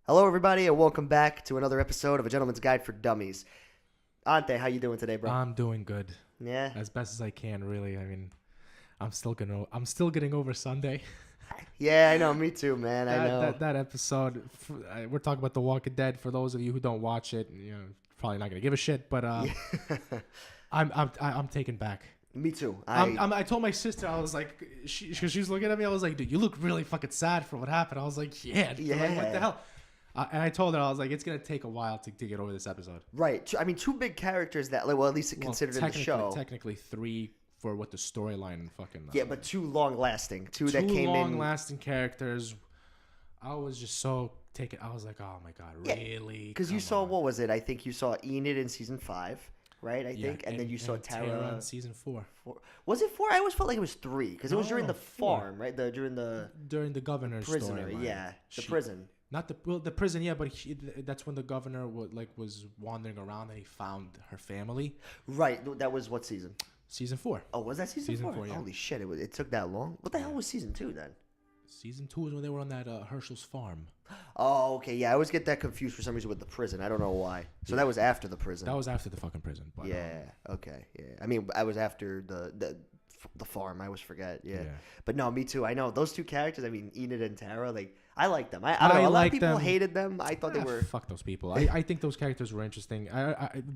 Hello, everybody, and welcome back to another episode of A Gentleman's Guide for Dummies. Ante, how you doing today, bro? I'm doing good. Yeah? As best as I can, really. I mean, I'm still getting over Sunday. Yeah, I know. Me too, man. I know. That episode. We're talking about The Walking Dead. For those of you who don't watch it, probably not gonna give a shit. But Yeah. I'm taken back. Me too. I told my sister, I was like, she was looking at me. I was like, dude, you look really fucking sad for what happened. I was like, yeah. Like, what the hell? And I told her, I was like, it's going to take a while to get over this episode. Right. I mean, two big characters that, well, at least considered in the show. Technically three for what the storyline fucking... yeah, but two long-lasting. Two that came in... Two long-lasting characters. I was just so taken... I was like, oh my God, really? Because you saw, what was it? I think you saw Enid in season 5, right? I think. And then you saw Tara in season 4. Was it 4? I always felt like it was 3. Because it was during the farm, right? During the governor's prisoner, storyline. yeah. The prison. Not the prison, yeah, but that's when the governor was wandering around and he found her family. Right, that was what season? Season 4. Oh, was that season 4? Yeah. Holy shit, it took that long. What the hell was season 2 then? Season 2 was when they were on that Herschel's farm. Oh, okay, yeah, I always get that confused for some reason with the prison. I don't know why. So that was after the prison. That was after the fucking prison. But, yeah. Okay. Yeah. I mean, I was after the farm. I always forget. Yeah. But no, me too. I know those two characters. I mean, Enid and Tara. Like, I like them. I don't know. A lot of people hated them. I thought they were. Fuck those people. I think those characters were interesting.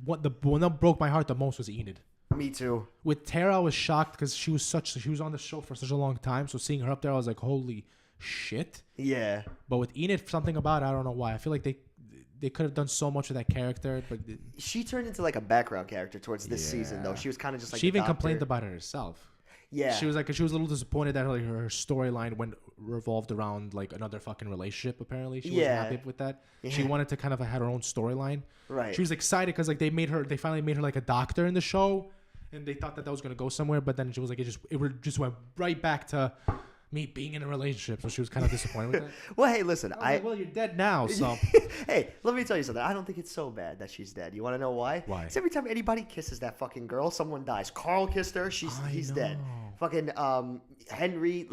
What the one that broke my heart the most was Enid. Me too. With Tara, I was shocked because she was on the show for such a long time. So seeing her up there, I was like, holy shit. Yeah. But with Enid, something about it, I don't know why. I feel like they could have done so much with that character, but she turned into like a background character towards this season, though. She was kind of just like she even complained about it herself. Yeah, she was a little disappointed that her storyline revolved around like another fucking relationship. Apparently, she wasn't happy with that. Yeah. She wanted to kind of have her own storyline. Right. She was excited because like they finally made her like a doctor in the show, and they thought that was gonna go somewhere. But then she was like, it just went right back to me being in a relationship, so she was kind of disappointed with that. Well, hey, listen, well, you're dead now, so. Hey, let me tell you something. I don't think it's so bad that she's dead. You want to know why? Why? It's every time anybody kisses that fucking girl, someone dies. Carl kissed her. He's dead. Fucking Henry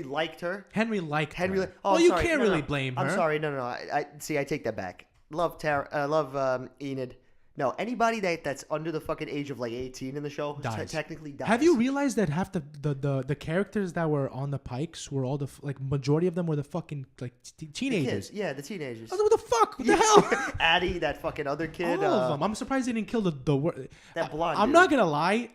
liked her. Henry liked her. Oh, well, you can't really blame her. I'm sorry. No. I take that back. Love Tara. Love Enid. No, anybody that's under the fucking age of like 18 in the show technically dies. Have you realized that half the characters that were on the Pikes were all majority of them were the fucking like teenagers? The kids. The teenagers. I was like, what the fuck? What the hell? Addie, that fucking other kid. All of them. I'm surprised they didn't kill that blonde. I'm not gonna lie.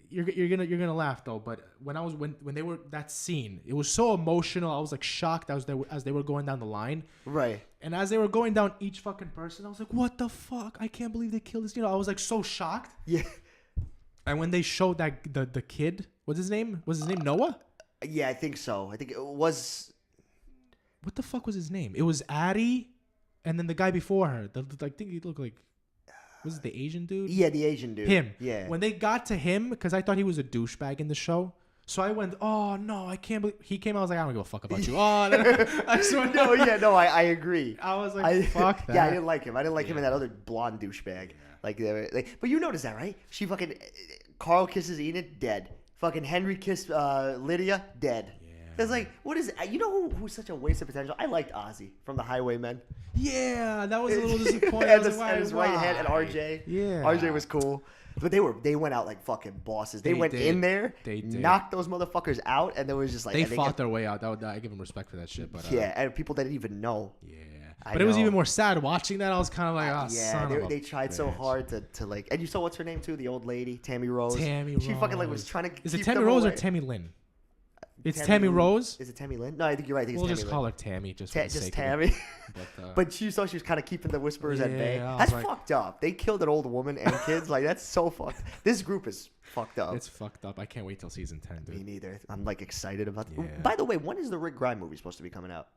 You're gonna laugh though, but when they were that scene, it was so emotional. I was like shocked as they were going down the line. Right. And as they were going down each fucking person, I was like, what the fuck? I can't believe they killed this. I was like so shocked. Yeah. And when they showed that the kid, what's his name? Was his name Noah? Yeah, I think so. I think it was. What the fuck was his name? It was Addie, and then the guy before her. I think he looked like. Was it the Asian dude? Yeah, the Asian dude. Him. Yeah. When they got to him, because I thought he was a douchebag in the show. So I went, oh, no, I can't believe. He came out, I was like, I don't give a fuck about you. I swear. I agree. I was like, fuck that. Yeah, I didn't like him. I didn't like him and that other blonde douchebag. Yeah. But you noticed that, right? She fucking. Carl kisses Enid, dead. Fucking Henry kissed Lydia, dead. It's like, what is it? You know who's such a waste of potential? I liked Ozzy from the Highwaymen. Yeah, that was a little disappointing. and his right hand and RJ. Yeah. RJ was cool. But they went out like fucking bosses. They went in there, knocked those motherfuckers out, and there was just like... They fought their way out. I give them respect for that shit. But and people that didn't even know. Yeah. But it was even more sad watching that. I was kind of like, they tried so hard to like... And you saw what's her name too? The old lady, Tammy Rose. She fucking like was trying to Is it Tammy Rose or Tammy Lynn? It's Tammy Rose. Is it Tammy Lynn? No, I think you're right. I think we'll it's just Tammy call Lynn. her Tammy. Just Tammy. But she saw she was kind of keeping the whisperers at bay. That's fucked up. They killed an old woman and kids. Like, that's so fucked. This group is fucked up. It's fucked up. I can't wait till season 10, dude. Me neither. I'm like excited about it. Yeah. By the way, when is the Rick Grimes movie supposed to be coming out?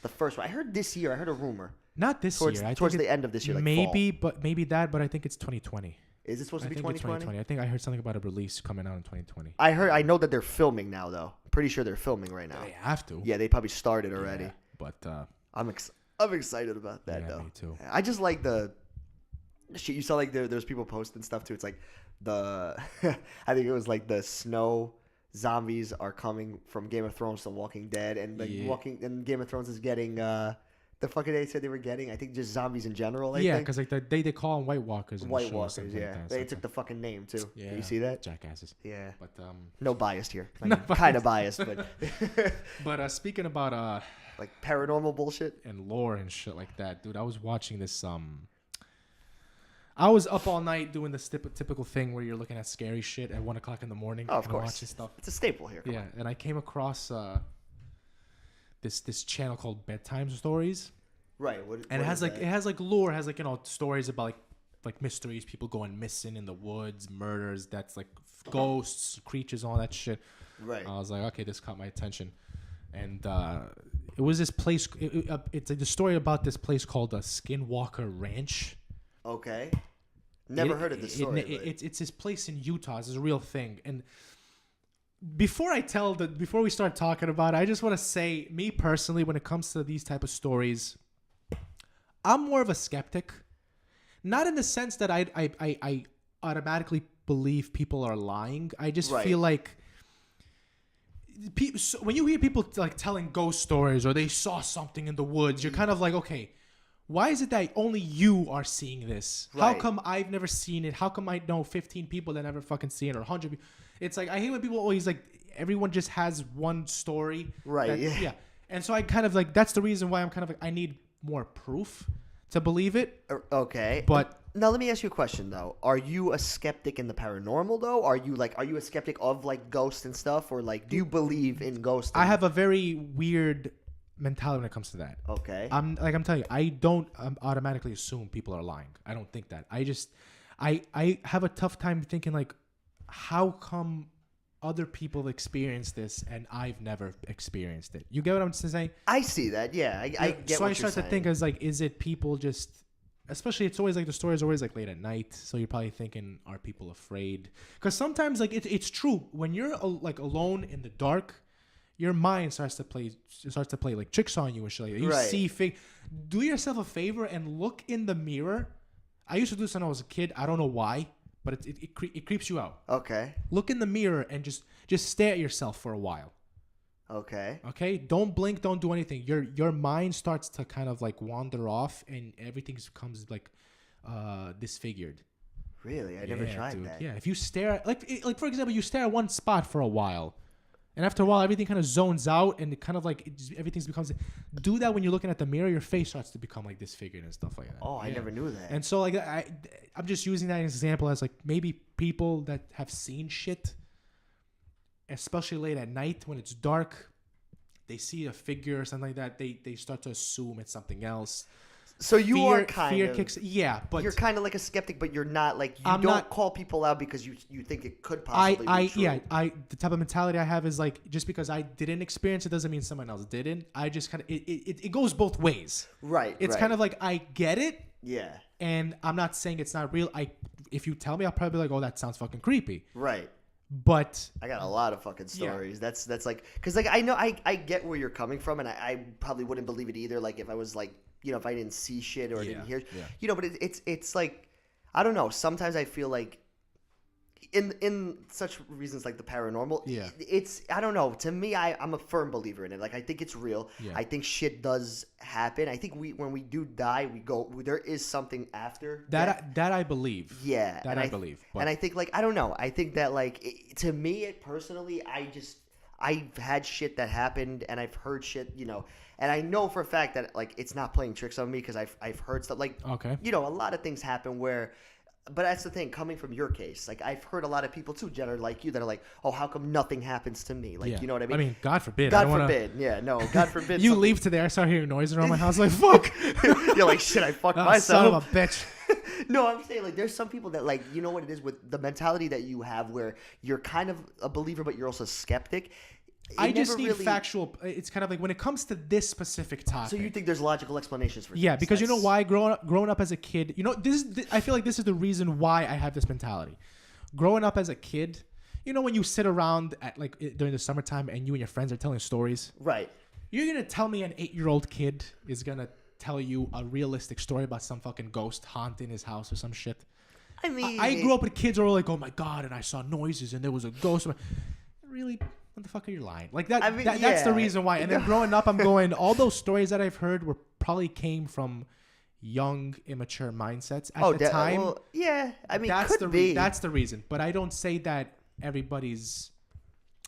The first one. I heard this year. I heard a rumor. Not this year. Towards the end of this year. Like maybe, fall. but I think it's 2020. Is it supposed to be 2020? I think I heard something about a release coming out in 2020. I know that they're filming now, though. Pretty sure they're filming right now. They have to. Yeah, they probably started already. Yeah, but I'm excited about that, though. Me too. I just like the shit. You saw like there's people posting stuff too. It's like I think it was like the snow zombies are coming from Game of Thrones to Walking Dead, and like Game of Thrones is getting The fucking they said they were getting. I think just zombies in general. I Yeah, think. because like they call them White Walkers. In White the show or Walkers, something yeah. Like that. They It's took the fucking name too. yeah, Did you see that? jackasses. Yeah. But No bias here. No Kind of biased, but but speaking about like paranormal bullshit. and lore and shit like that, dude, I was watching this I was up all night doing this typical thing where you're looking at scary shit at 1 o'clock in the morning. Oh, of and course. watching stuff. It's a staple here. Yeah, and I came across this channel called Bedtime Stories. Right. What And it has like that? it has like lore, it has like, you know, stories about like mysteries, people going missing in the woods, murders, that's like ghosts, creatures, all that shit. Right. I was like, okay, this caught my attention, and it was this place. It's the story about this place called Skinwalker Ranch. Okay. Never heard of this story. It's this place in Utah. It's a real thing. And before we start talking about it, I just want to say, me personally, when it comes to these type of stories, I'm more of a skeptic. Not in the sense that I automatically believe people are lying. I just feel like when you hear people like telling ghost stories or they saw something in the woods, you're kind of like, okay, why is it that only you are seeing this? How Right. come I've never seen it? How come I know 15 people that never fucking seen it, or 100 people? It's like, I hate when people always like, everyone just has one story. Right, yeah. And so I kind of like, that's the reason why I'm kind of like, I need more proof to believe it. Okay. But now let me ask you a question though. Are you a skeptic in the paranormal though? Are you a skeptic of like ghosts and stuff, or like do you believe in ghosts? I have a very weird mentality when it comes to that. Okay. I'm telling you, I don't automatically assume people are lying. I don't think that. I have a tough time thinking like, how come other people experience this and I've never experienced it? You get what I'm saying? I see that. Yeah. I get so what I start to think as like, is it people just, especially it's always like the story is always like late at night, so you're probably thinking, are people afraid? Because sometimes like it's true, when you're like alone in the dark, your mind starts to play like tricks on you and shit like that. You Right. see do yourself a favor and look in the mirror. I used to do this when I was a kid. I don't know why, but it creeps you out. Okay. Look in the mirror and just stare at yourself for a while. Okay. Okay? Don't blink, don't do anything. Your mind starts to kind of like wander off and everything becomes like disfigured. Really? I never tried that. Yeah, if you stare at, like for example, you stare at one spot for a while, and after a while, everything kind of zones out, and it kind of like everything becomes. Do that when you're looking at the mirror. Your face starts to become like disfigured and stuff like that. Oh, I never knew that. And so like I'm just using that as an example as like maybe people that have seen shit, especially late at night when it's dark, they see a figure or something like that. They start to assume it's something else. So you are kind fear of kicks. Yeah, but you're kind of like a skeptic, but you're not like I'm don't not- call people out because you think it could possibly be true. The type of mentality I have is like, just because I didn't experience it doesn't mean someone else didn't. I just kind of it goes both ways. Right. It's right. kind of like, I get it, yeah. and I'm not saying it's not real. If you tell me, I'll probably be like, oh, that sounds fucking creepy. Right. But I got a lot of fucking stories. Yeah. That's like, because like I know I get where you're coming from, and I probably wouldn't believe it either. Like if I was like, you know, if I didn't see shit or didn't hear, you know. But it's like, I don't know. Sometimes I feel like in such reasons like the paranormal, it's, I don't know. To me, I'm a firm believer in it. Like I think it's real. Yeah. I think shit does happen. I think when we do die, there is something after that. That I believe. Yeah, that I believe. But. And I think like, I don't know. I think that like to me, personally, I've had shit that happened, and I've heard shit, you know, and I know for a fact that like it's not playing tricks on me because I've heard stuff like, you know, a lot of things happen where. But that's the thing, coming from your case, like I've heard a lot of people too, Jenner, like you, that are like, oh, how come nothing happens to me? Like, you know what I mean? I mean, God forbid. God forbid. Yeah, no, God forbid. You leave today, I start hearing noises around my house, like, fuck. You're like, shit, I fucked myself. Son of a bitch. No, I'm saying like there's some people that like, you know what it is with the mentality that you have where you're kind of a believer, but you're also a skeptic. I just need factual. It's kind of like when it comes to this specific topic. So you think there's logical explanations for things? Yeah, because you know why? Growing up as a kid, you know, I feel like this is the reason why I have this mentality. Growing up as a kid, you know, when you sit around at like during the summertime and you and your friends are telling stories. Right. You're gonna tell me an 8-year-old kid is gonna tell you a realistic story about some fucking ghost haunting his house or some shit? I mean, I grew up with kids who were like, "Oh my god," and I saw noises and there was a ghost. Really. what the fuck are you lying? Like that, I mean, that's the yeah. reason why. And then growing up, I'm going, all those stories that I've heard probably came from young, immature mindsets at the time. Well, yeah. I mean, that's could be. That's the reason. But I don't say that everybody's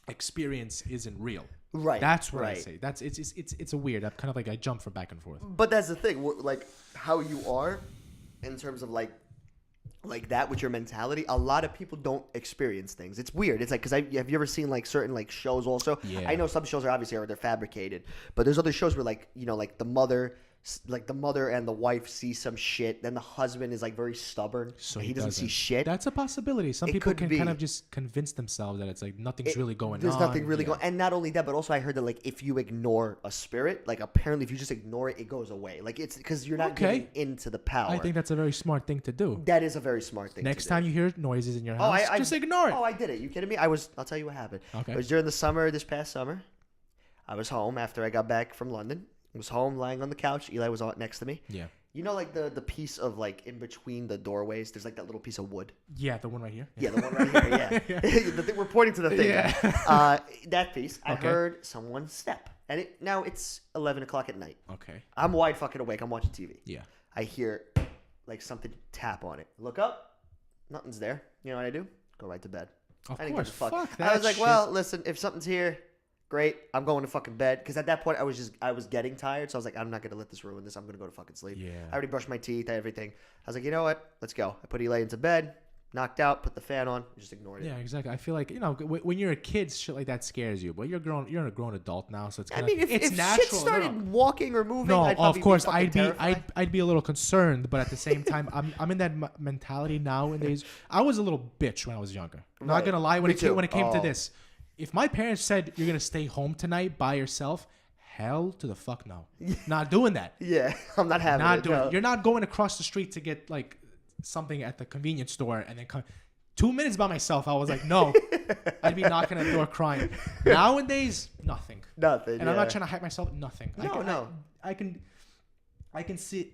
experience isn't real. Right. That's what I say. It's a weird. I'm kind of like I jump from back and forth. But that's the thing. Like how you are, in terms of like that with your mentality. A lot of people don't experience things. It's weird. It's like because have you ever seen like certain like shows? Also, Yeah. I know some shows are obviously they're fabricated, but there's other shows where like like the mother and the wife see some shit, then the husband is like very stubborn, so he doesn't see shit. That's a possibility. Some people can kind of just convince themselves that it's like nothing's really going on. There's nothing really going. And not only that, but also I heard that like if you ignore a spirit, like apparently if you just ignore it, it goes away. Like it's because you're not getting into the power. I think that's a very smart thing to do. That is a very smart thing. Next time you hear noises in your house, just ignore it. Oh, I did it. You kidding me? I'll tell you what happened. Okay. It was during the summer, this past summer. I was home after I got back from London. I was home lying on the couch. Eli was next to me. Yeah. You know, like the piece of like in between the doorways, there's like that little piece of wood. Yeah, the one right here. Yeah, the one right here. Yeah. We're pointing to the thing. Yeah. That piece, I heard someone step. And now it's 11 o'clock at night. Okay. I'm wide fucking awake. I'm watching TV. Yeah. I hear like something tap on it. Look up. Nothing's there. You know what I do? Go right to bed. Of I didn't course. give a fuck. Fuck that I was like, shit. well, listen, if something's here, great. I'm going to fucking bed. Because at that point, I was getting tired. So I was like, I'm not going to let this ruin this. I'm going to go to fucking sleep. Yeah. I already brushed my teeth, everything. I was like, you know what? Let's go. I put Eli into bed, knocked out, put the fan on, just ignored it. Yeah, exactly. I feel like, when you're a kid, shit like that scares you. But you're a grown adult now, so it's kind of if natural. shit started walking or moving, no, I'd of course, I'd be a little concerned, but at the same time, I'm in that mentality nowadays. I was a little bitch when I was younger. I'm not gonna lie. When it came to this, if my parents said you're gonna stay home tonight by yourself, hell to the fuck no. Not doing that. Yeah, I'm not having not it. doing No. it. You're not going across the street to get like something at the convenience store and then come 2 minutes by myself. I was like, no. I'd be knocking at the door crying. Nowadays, nothing. Nothing. And I'm not trying to hype myself. Nothing. No. I can sit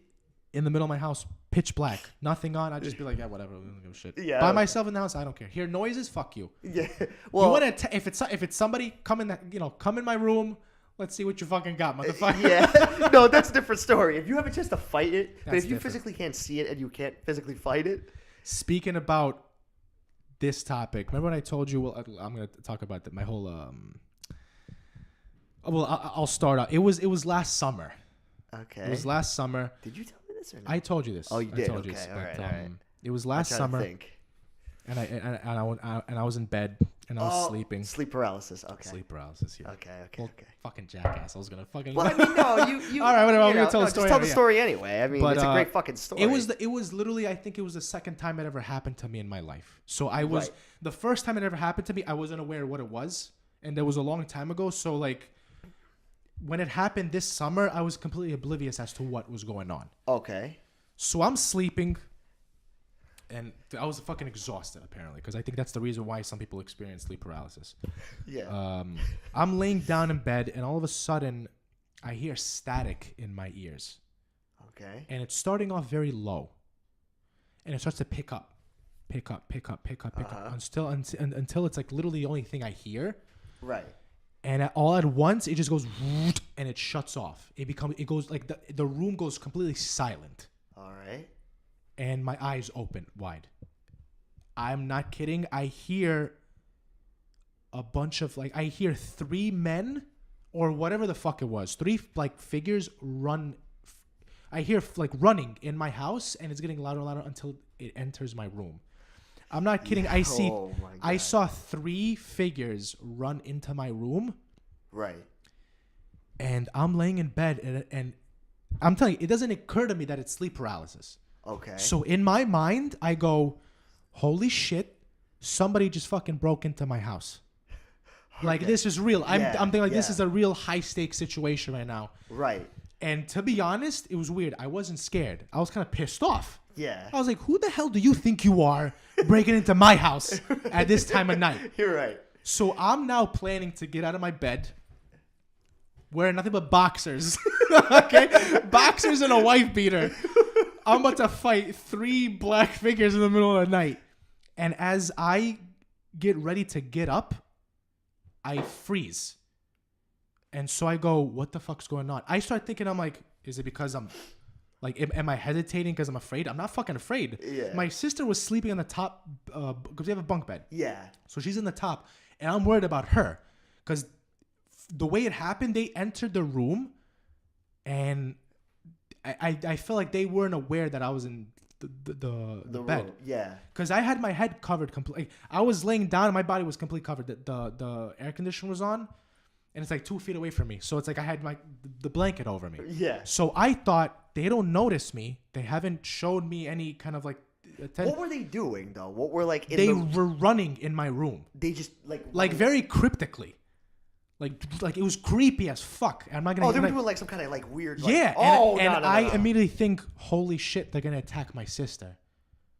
in the middle of my house, pitch black, nothing on. I'd just be like, yeah, whatever. I don't give a shit. Yeah. By myself in the house, I don't care. Hear noises, fuck you. Yeah. Well, You want to if it's somebody come in my room. Let's see what you fucking got, motherfucker. Yeah. No, that's a different story. If you have a chance to fight it, but That's if you different. physically can't see it and you can't physically fight it. Speaking about this topic, remember when I told you? Well, I'm gonna talk about my whole. I'll start out. It was last summer. Okay. It was last summer. Did you tell me this or not? I told you this. Oh, you I did? told you Okay, this, all right, but, all right. It was last I'm trying to summer, think. and I was in bed and I was sleeping. Sleep paralysis. Okay. Sleep paralysis. Yeah. Okay. Well, Okay. fucking jackass. I was gonna fucking. Well, I mean, no, you. All right, whatever. I'm you gonna know, tell the no, story. Just tell the yeah. story anyway. I mean, But, it's a great fucking story. It was literally, I think it was the second time it ever happened to me in my life. So I was the first time it ever happened to me. I wasn't aware what it was, and that was a long time ago. So like, when it happened this summer, I was completely oblivious as to what was going on. Okay. So I'm sleeping, and I was fucking exhausted apparently, because I think that's the reason why some people experience sleep paralysis. Yeah. I'm laying down in bed, and all of a sudden, I hear static in my ears. Okay. And it's starting off very low, and it starts to pick up until it's like literally the only thing I hear. Right. And all at once, it just goes and it shuts off. It goes like the room goes completely silent, All right. and my eyes open wide. I'm not kidding. I hear a bunch of I hear 3 men or whatever the fuck it was, 3 like figures run. I hear like running in my house, and it's getting louder and louder until it enters my room. I'm not kidding. Oh my God. I saw 3 figures run into my room. Right. And I'm laying in bed, and I'm telling you, it doesn't occur to me that it's sleep paralysis. Okay. So in my mind, I go, holy shit, somebody just fucking broke into my house. Like, this is real. I'm thinking like this is a real high stakes situation right now. Right. And to be honest, it was weird. I wasn't scared. I was kind of pissed off. Yeah. I was like, who the hell do you think you are breaking into my house at this time of night? You're right. So I'm now planning to get out of my bed, wearing nothing but boxers. Okay? Boxers and a wife beater. I'm about to fight 3 black figures in the middle of the night. And as I get ready to get up, I freeze. And so I go, what the fuck's going on? I start thinking, I'm like, is it because I'm like, am I hesitating because I'm afraid? I'm not fucking afraid. Yeah. My sister was sleeping on the top because we have a bunk bed. Yeah. So she's in the top, and I'm worried about her because the way it happened, they entered the room, and I feel like they weren't aware that I was in the bed. Room. Yeah. Because I had my head covered completely. I was laying down, and my body was completely covered. The air conditioner was on, and it's like 2 feet away from me. So it's like I had the blanket over me. Yeah. So I thought they don't notice me. They haven't showed me any kind of like attention. What were they doing though? What were like? They were running in my room. They just like very cryptically. Like it was creepy as fuck. I'm not gonna. Oh, they were doing like some kind of like weird. Like, yeah. and I immediately think, holy shit, they're gonna attack my sister.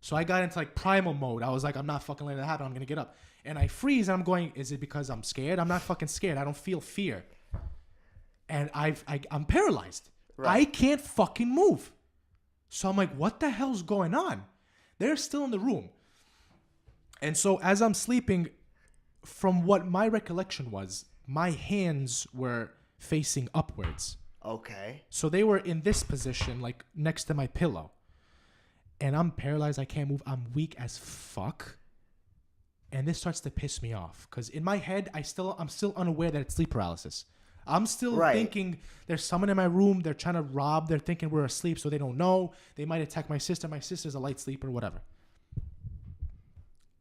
So I got into like primal mode. I was like, I'm not fucking letting that happen. I'm gonna get up. And I freeze. And I'm going, is it because I'm scared? I'm not fucking scared. I don't feel fear. And I'm paralyzed. Right. I can't fucking move. So I'm like, what the hell's going on? They're still in the room. And so as I'm sleeping, from what my recollection was, my hands were facing upwards. Okay. So they were in this position, like next to my pillow. And I'm paralyzed. I can't move. I'm weak as fuck. And this starts to piss me off. Because in my head, I'm still unaware that it's sleep paralysis. I'm still thinking there's someone in my room. They're trying to rob. They're thinking we're asleep, so they don't know. They might attack my sister. My sister's a light sleeper, whatever.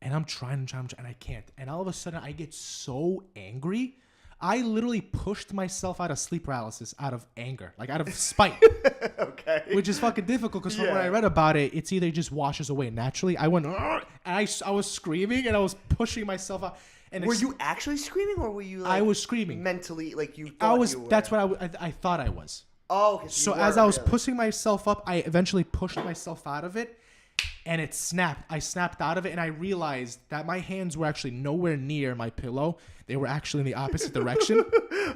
And I'm trying, and I can't. And all of a sudden, I get so angry. I literally pushed myself out of sleep paralysis out of anger, like out of spite. Okay. Which is fucking difficult because from what I read about it, it's either just washes away naturally. I went, and I was screaming and I was pushing myself out. And were you actually screaming or were you like I was screaming. Mentally, like you thought I was, you were? that's what I thought I was. Oh, okay. So as I was pushing myself up, I eventually pushed myself out of it. And it snapped. I snapped out of it, and I realized that my hands were actually nowhere near my pillow. They were actually in the opposite direction.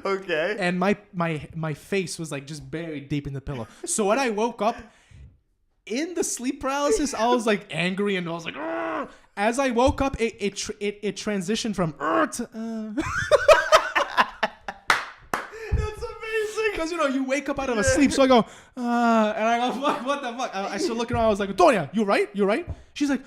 Okay. And my face was like just buried deep in the pillow. So when I woke up in the sleep paralysis, I was like angry, and I was like, "Argh!" As I woke up, it transitioned from to. Because, you wake up out of a sleep. So I go, and I go, fuck, what the fuck? I started looking around. I was like, Donia, you right? You right? She's like,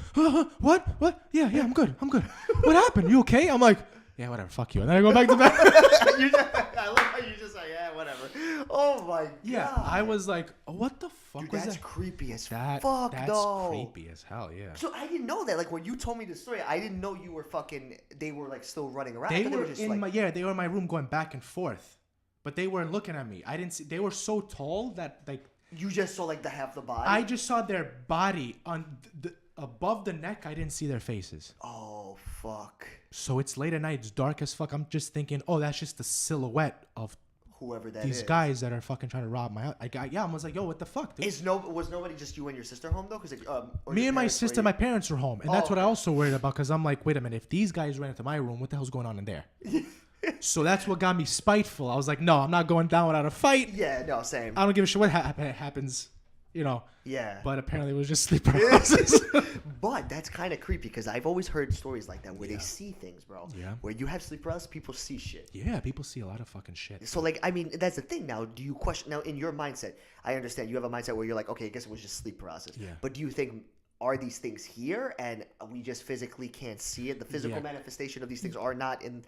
what? Yeah, I'm good. What happened? You okay? I'm like, yeah, whatever. Fuck you. And then I go back to bed. I love how you just like, yeah, whatever. Oh, my God. Yeah, I was like, what the fuck Dude, was that's that? creepy as That's creepy as hell, yeah. So I didn't know that. Like, when you told me the story, I didn't know you were they were, like, still running around. They were just they were in my room going back and forth. But they weren't looking at me. I didn't see. They were so tall that like you just saw like the half the body. I just saw their body on above the neck. I didn't see their faces. Oh fuck! So it's late at night. It's dark as fuck. I'm just thinking, oh, that's just the silhouette of whoever that these is. guys that are fucking trying to rob my house. I was like, yo, what the fuck, dude? Was nobody just you and your sister home though? Because me and my sister, my parents were home, and that's what I also worried about. Because I'm like, wait a minute, if these guys ran into my room, what the hell's going on in there? So that's what got me spiteful. I was like, no, I'm not going down without a fight. Yeah, no, same. I don't give a shit what happens, Yeah. But apparently it was just sleep paralysis. But that's kind of creepy because I've always heard stories like that where they see things, bro. Yeah. Where you have sleep paralysis, people see shit. Yeah, people see a lot of fucking shit. So, like, I mean, that's the thing now. Do you question... Now, in your mindset, I understand you have a mindset where you're like, okay, I guess it was just sleep paralysis. Yeah. But do you think... Are these things here and we just physically can't see it? The physical manifestation of these things are not in,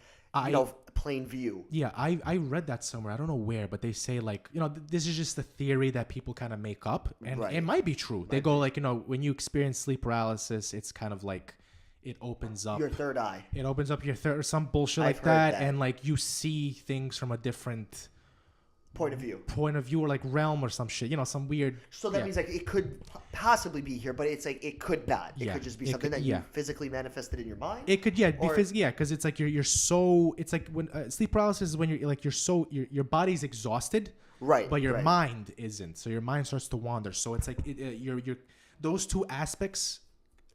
plain view. Yeah, I read that somewhere. I don't know where, but they say like, this is just a theory that people kind of make up. And it might be true. They go like, when you experience sleep paralysis, it's kind of like it opens up. Your third eye. It opens up your third or some bullshit like that. And like you see things from a different... point of view or like realm or some shit, some weird. So that means like it could possibly be here, but it's like it could not. It could just be something that you physically manifested in your mind. It could because it's like you're so. It's like when sleep paralysis is when you're like your body's exhausted, right? But your mind isn't. So your mind starts to wander. So it's like you're those two aspects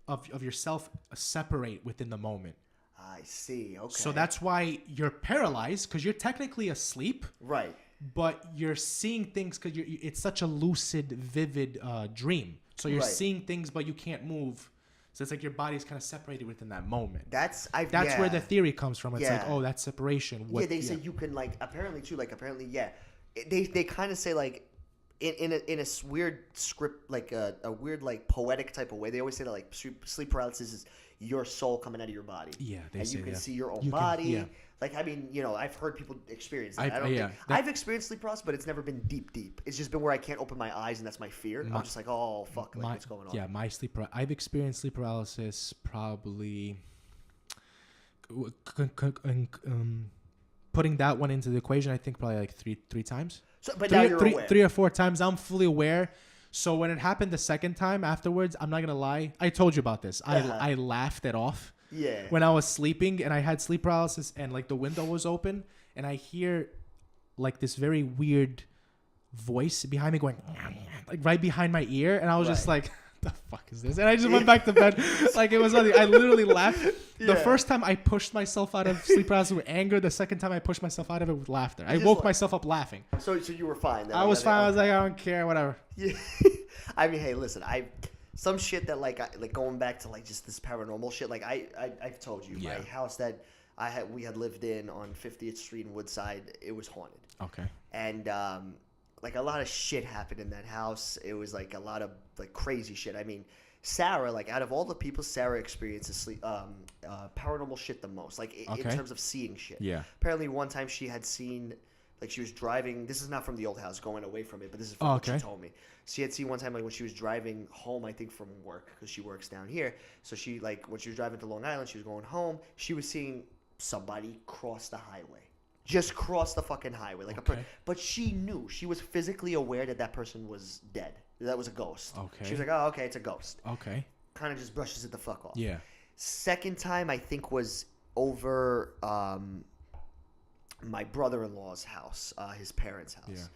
of yourself separate within the moment. I see. Okay. So that's why you're paralyzed because you're technically asleep, right? But you're seeing things because it's such a lucid, vivid dream. So you're seeing things, but you can't move. So it's like your body's kind of separated within that moment. That's where the theory comes from. It's like, oh, that's separation. They say you can like apparently they kind of say like in a weird script, like a weird like poetic type of way. They always say that like sleep paralysis is your soul coming out of your body. Yeah, and you can see your own body. Like, I mean, I've heard people experience that. I've experienced sleep paralysis, but it's never been deep. It's just been where I can't open my eyes, and that's my fear. I'm just like, oh fuck, like, what's going on? Yeah, I've experienced sleep paralysis probably. Putting that one into the equation, I think probably like three times. So, but now you're aware. 3 or 4 times, I'm fully aware. So when it happened the second time afterwards, I'm not gonna lie. I told you about this. I laughed it off. Yeah. When I was sleeping and I had sleep paralysis and like the window was open and I hear like this very weird voice behind me going like right behind my ear, and I was just like, the fuck is this? And I just went back to bed. Like, it was funny. I literally laughed. The first time I pushed myself out of sleep paralysis with anger. The second time I pushed myself out of it with laughter. I woke myself up laughing. So you were fine then? I was fine. I was like, I don't care, whatever. Yeah. I mean, hey, listen, some shit that like going back to like just this paranormal shit. Like I've told you, my house that we had lived in on 50th Street in Woodside, it was haunted. Okay. And like a lot of shit happened in that house. It was like a lot of like crazy shit. I mean, Sarah, like out of all the people, Sarah experiences paranormal shit the most. Like in terms of seeing shit. Yeah. Apparently, one time she had seen. Like she was driving. This is not from the old house, going away from it, but this is from what she told me. She had seen one time, like when she was driving home, I think from work, because she works down here. So she like when she was driving to Long Island, she was going home. She was seeing somebody cross the highway, just cross the fucking highway, like but she knew, she was physically aware that person was dead. That was a ghost. Okay. She was like, oh, okay, it's a ghost. Okay. Kind of just brushes it the fuck off. Yeah. Second time, I think, was over. My brother-in-law's house, his parents' house.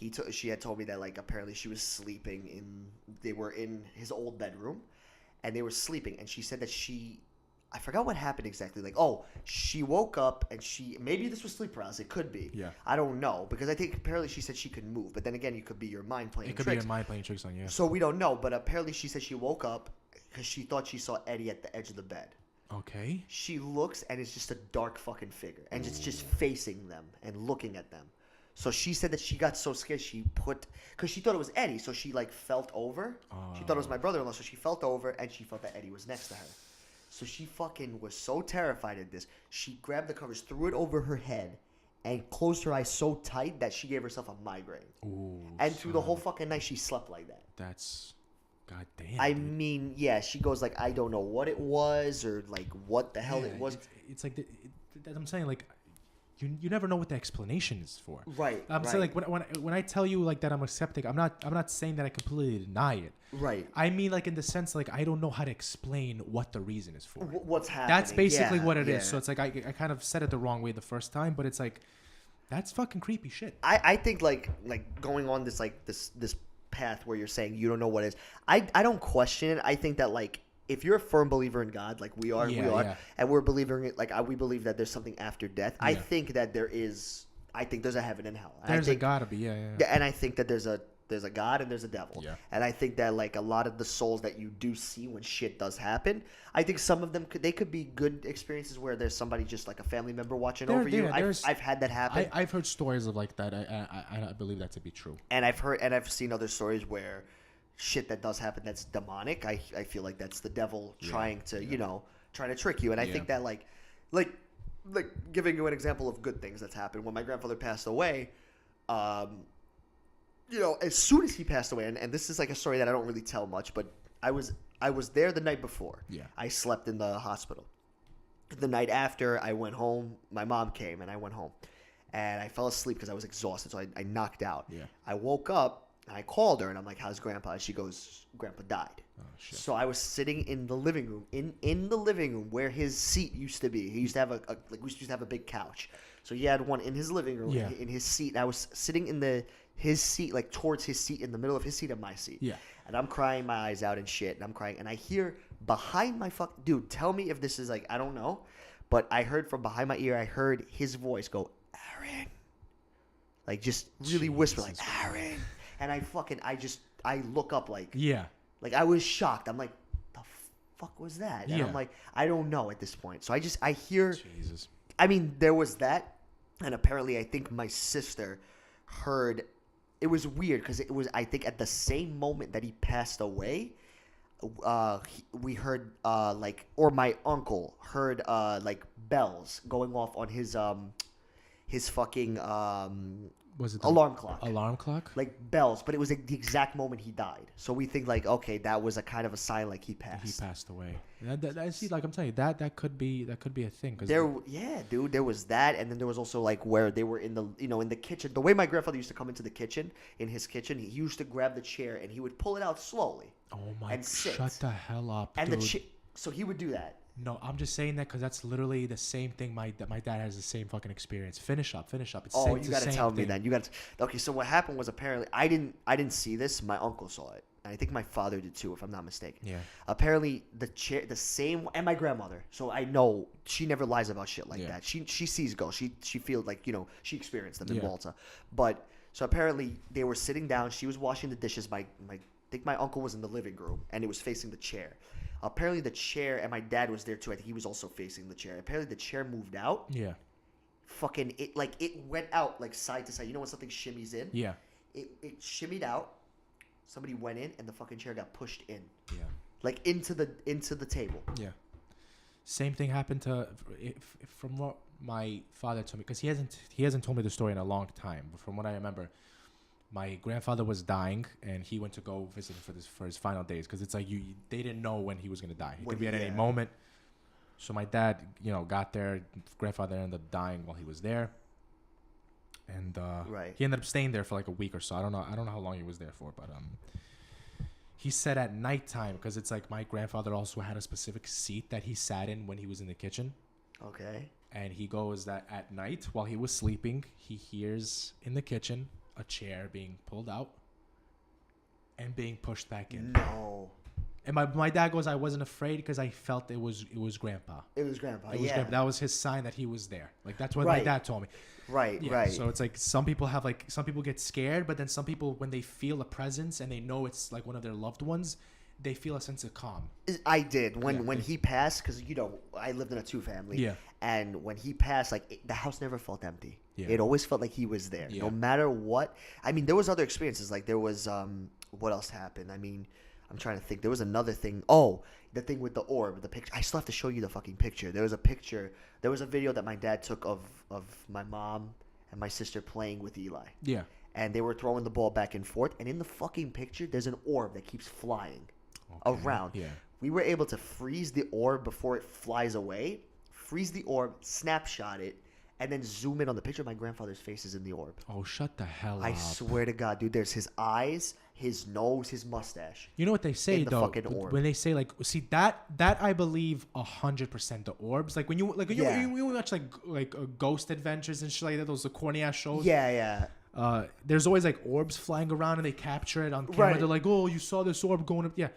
Yeah. She had told me that like apparently she was sleeping they were in his old bedroom, and they were sleeping, and she said that I forgot what happened exactly. Like, she woke up and maybe this was sleep paralysis. It could be. Yeah. I don't know, because I think apparently she said she could move, but then again, it could be your mind playing tricks. It could be your mind playing tricks on you. So we don't know, but apparently she said she woke up because she thought she saw Eddie at the edge of the bed. Okay. She looks, and it's just a dark fucking figure, and it's just facing them and looking at them. So she said that she got so scared because she thought it was Eddie, so she like felt over. She thought it was my brother-in-law, so she felt over, and she felt that Eddie was next to her. So she fucking was so terrified of this. She grabbed the covers, threw it over her head, and closed her eyes so tight that she gave herself a migraine. Ooh, and through the whole fucking night, she slept like that. That's... God damn. I mean, yeah, she goes like, I don't know what it was or like what the hell it was. It's like I'm saying, like, you never know what the explanation is for. Right. I'm saying, like, when I tell you like that I'm a skeptic, I'm not saying that I completely deny it. Right. I mean, like, in the sense, like, I don't know how to explain what the reason is for. What's happening? That's basically what it is. So it's like I kind of said it the wrong way the first time, but it's like, that's fucking creepy shit. I think like going on this like this path where you're saying you don't know what it is. I don't question it. I think that like if you're a firm believer in God, like we are, and we're believing like we believe that there's something after death. Yeah. I think that there's a heaven and hell. There's gotta be, and I think that there's a God and there's a devil. Yeah. And I think that like a lot of the souls that you do see when shit does happen, I think some of them could be good experiences where there's somebody just like a family member watching over you. I've had that happen. I've heard stories of like that. I believe that to be true. And I've seen other stories where shit that does happen that's demonic. I feel like that's the devil trying to trick you. And I think that like giving you an example of good things that's happened when my grandfather passed away. As soon as he passed away, and this is like a story that I don't really tell much, but I was there the night before. Yeah. I slept in the hospital. The night after, I went home. My mom came, and I went home. And I fell asleep because I was exhausted, so I knocked out. Yeah. I woke up, and I called her, and I'm like, how's Grandpa? And she goes, Grandpa died. Oh, shit. So I was sitting in the living room, in the living room where his seat used to be. He used to have we used to have a big couch. So he had one in his living room, in his seat. And I was sitting in his seat, like towards his seat, in the middle of his seat and my seat. Yeah. And I'm crying my eyes out and shit. And I'm crying. And I hear behind my dude, tell me if this is like, I don't know. But I heard from behind my ear, I heard his voice go, Aaron. Like just really whisper, like, Aaron. And I look up like. Yeah. Like I was shocked. I'm like, the fuck was that? And Yeah. I'm like, I don't know at this point. So I hear. Jesus. I mean, there was that, and apparently, I think my sister heard. It was weird because it was, I think, at the same moment that he passed away. We heard or my uncle heard like bells going off on his fucking Was it alarm clock. Alarm clock? Like bells, but it was the exact moment he died. So we think like, okay, that was a kind of a sign like he passed. He passed away. I see. Like I'm telling you, that could be a thing. Cause dude, there was that, and then there was also like where they were in the in the kitchen. The way my grandfather used to come into the kitchen, in his kitchen, he used to grab the chair and he would pull it out slowly. Oh my! And sit. Shut the hell up, and dude. So he would do that. No, I'm just saying that because that's literally the same thing. My dad has the same fucking experience. Finish up. It's You gotta tell me then. Okay, so what happened was apparently I didn't see this. My uncle saw it, and I think my father did too, if I'm not mistaken. Yeah. Apparently the same, and my grandmother. So I know she never lies about shit like that. She sees ghosts. She feels like she experienced them in Malta. But so apparently they were sitting down. She was washing the dishes. I think my uncle was in the living room, and it was facing the chair. Apparently the chair, and my dad was there too. I think he was also facing the chair. Apparently the chair moved out. Yeah. Fucking it went out like side to side. You know when something shimmies in? Yeah. It shimmied out. Somebody went in, and the fucking chair got pushed in. Yeah. Like into the table. Yeah. Same thing happened from what my father told me, because he hasn't told me the story in a long time. But from what I remember, my grandfather was dying, and he went to go visit him for his final days, because it's like they didn't know when he was gonna die. He could be at any moment. So my dad, got there. Grandfather ended up dying while he was there, and he ended up staying there for like a week or so. I don't know how long he was there for, but he said at nighttime, because it's like my grandfather also had a specific seat that he sat in when he was in the kitchen. Okay. And he goes that at night while he was sleeping, he hears in the kitchen a chair being pulled out and being pushed back in. No. And my dad goes, I wasn't afraid because I felt it was Grandpa. It was Grandpa. Grandpa. That was his sign that he was there. Like that's what my dad told me. Right. So it's like some people get scared, but then some people, when they feel a presence and they know it's like one of their loved ones, they feel a sense of calm. I did when he passed, because I lived in a 2-family. Yeah. And when he passed, like the house never felt empty. Yeah. It always felt like he was there, no matter what. I mean, there was other experiences. Like there was what else happened? I mean, I'm trying to think. There was another thing. Oh, the thing with the orb, the picture. I still have to show you the fucking picture. There was a picture. There was a video that my dad took of my mom and my sister playing with Eli. Yeah. And they were throwing the ball back and forth. And in the fucking picture, there's an orb that keeps flying around. Yeah. We were able to freeze the orb before it flies away. Freeze the orb, snapshot it, and then zoom in on the picture. My grandfather's face is in the orb. Oh, shut the hell up. I swear to God, dude, there's his eyes, his nose, his mustache. You know what they say, though? Fucking orb. When they say, like, see, that I believe 100% the orbs. Like, when you watch, like Ghost Adventures and shit like that, those corny-ass shows. Yeah. There's always, like, orbs flying around, and they capture it on camera. They're like, oh, you saw this orb going up. Yeah.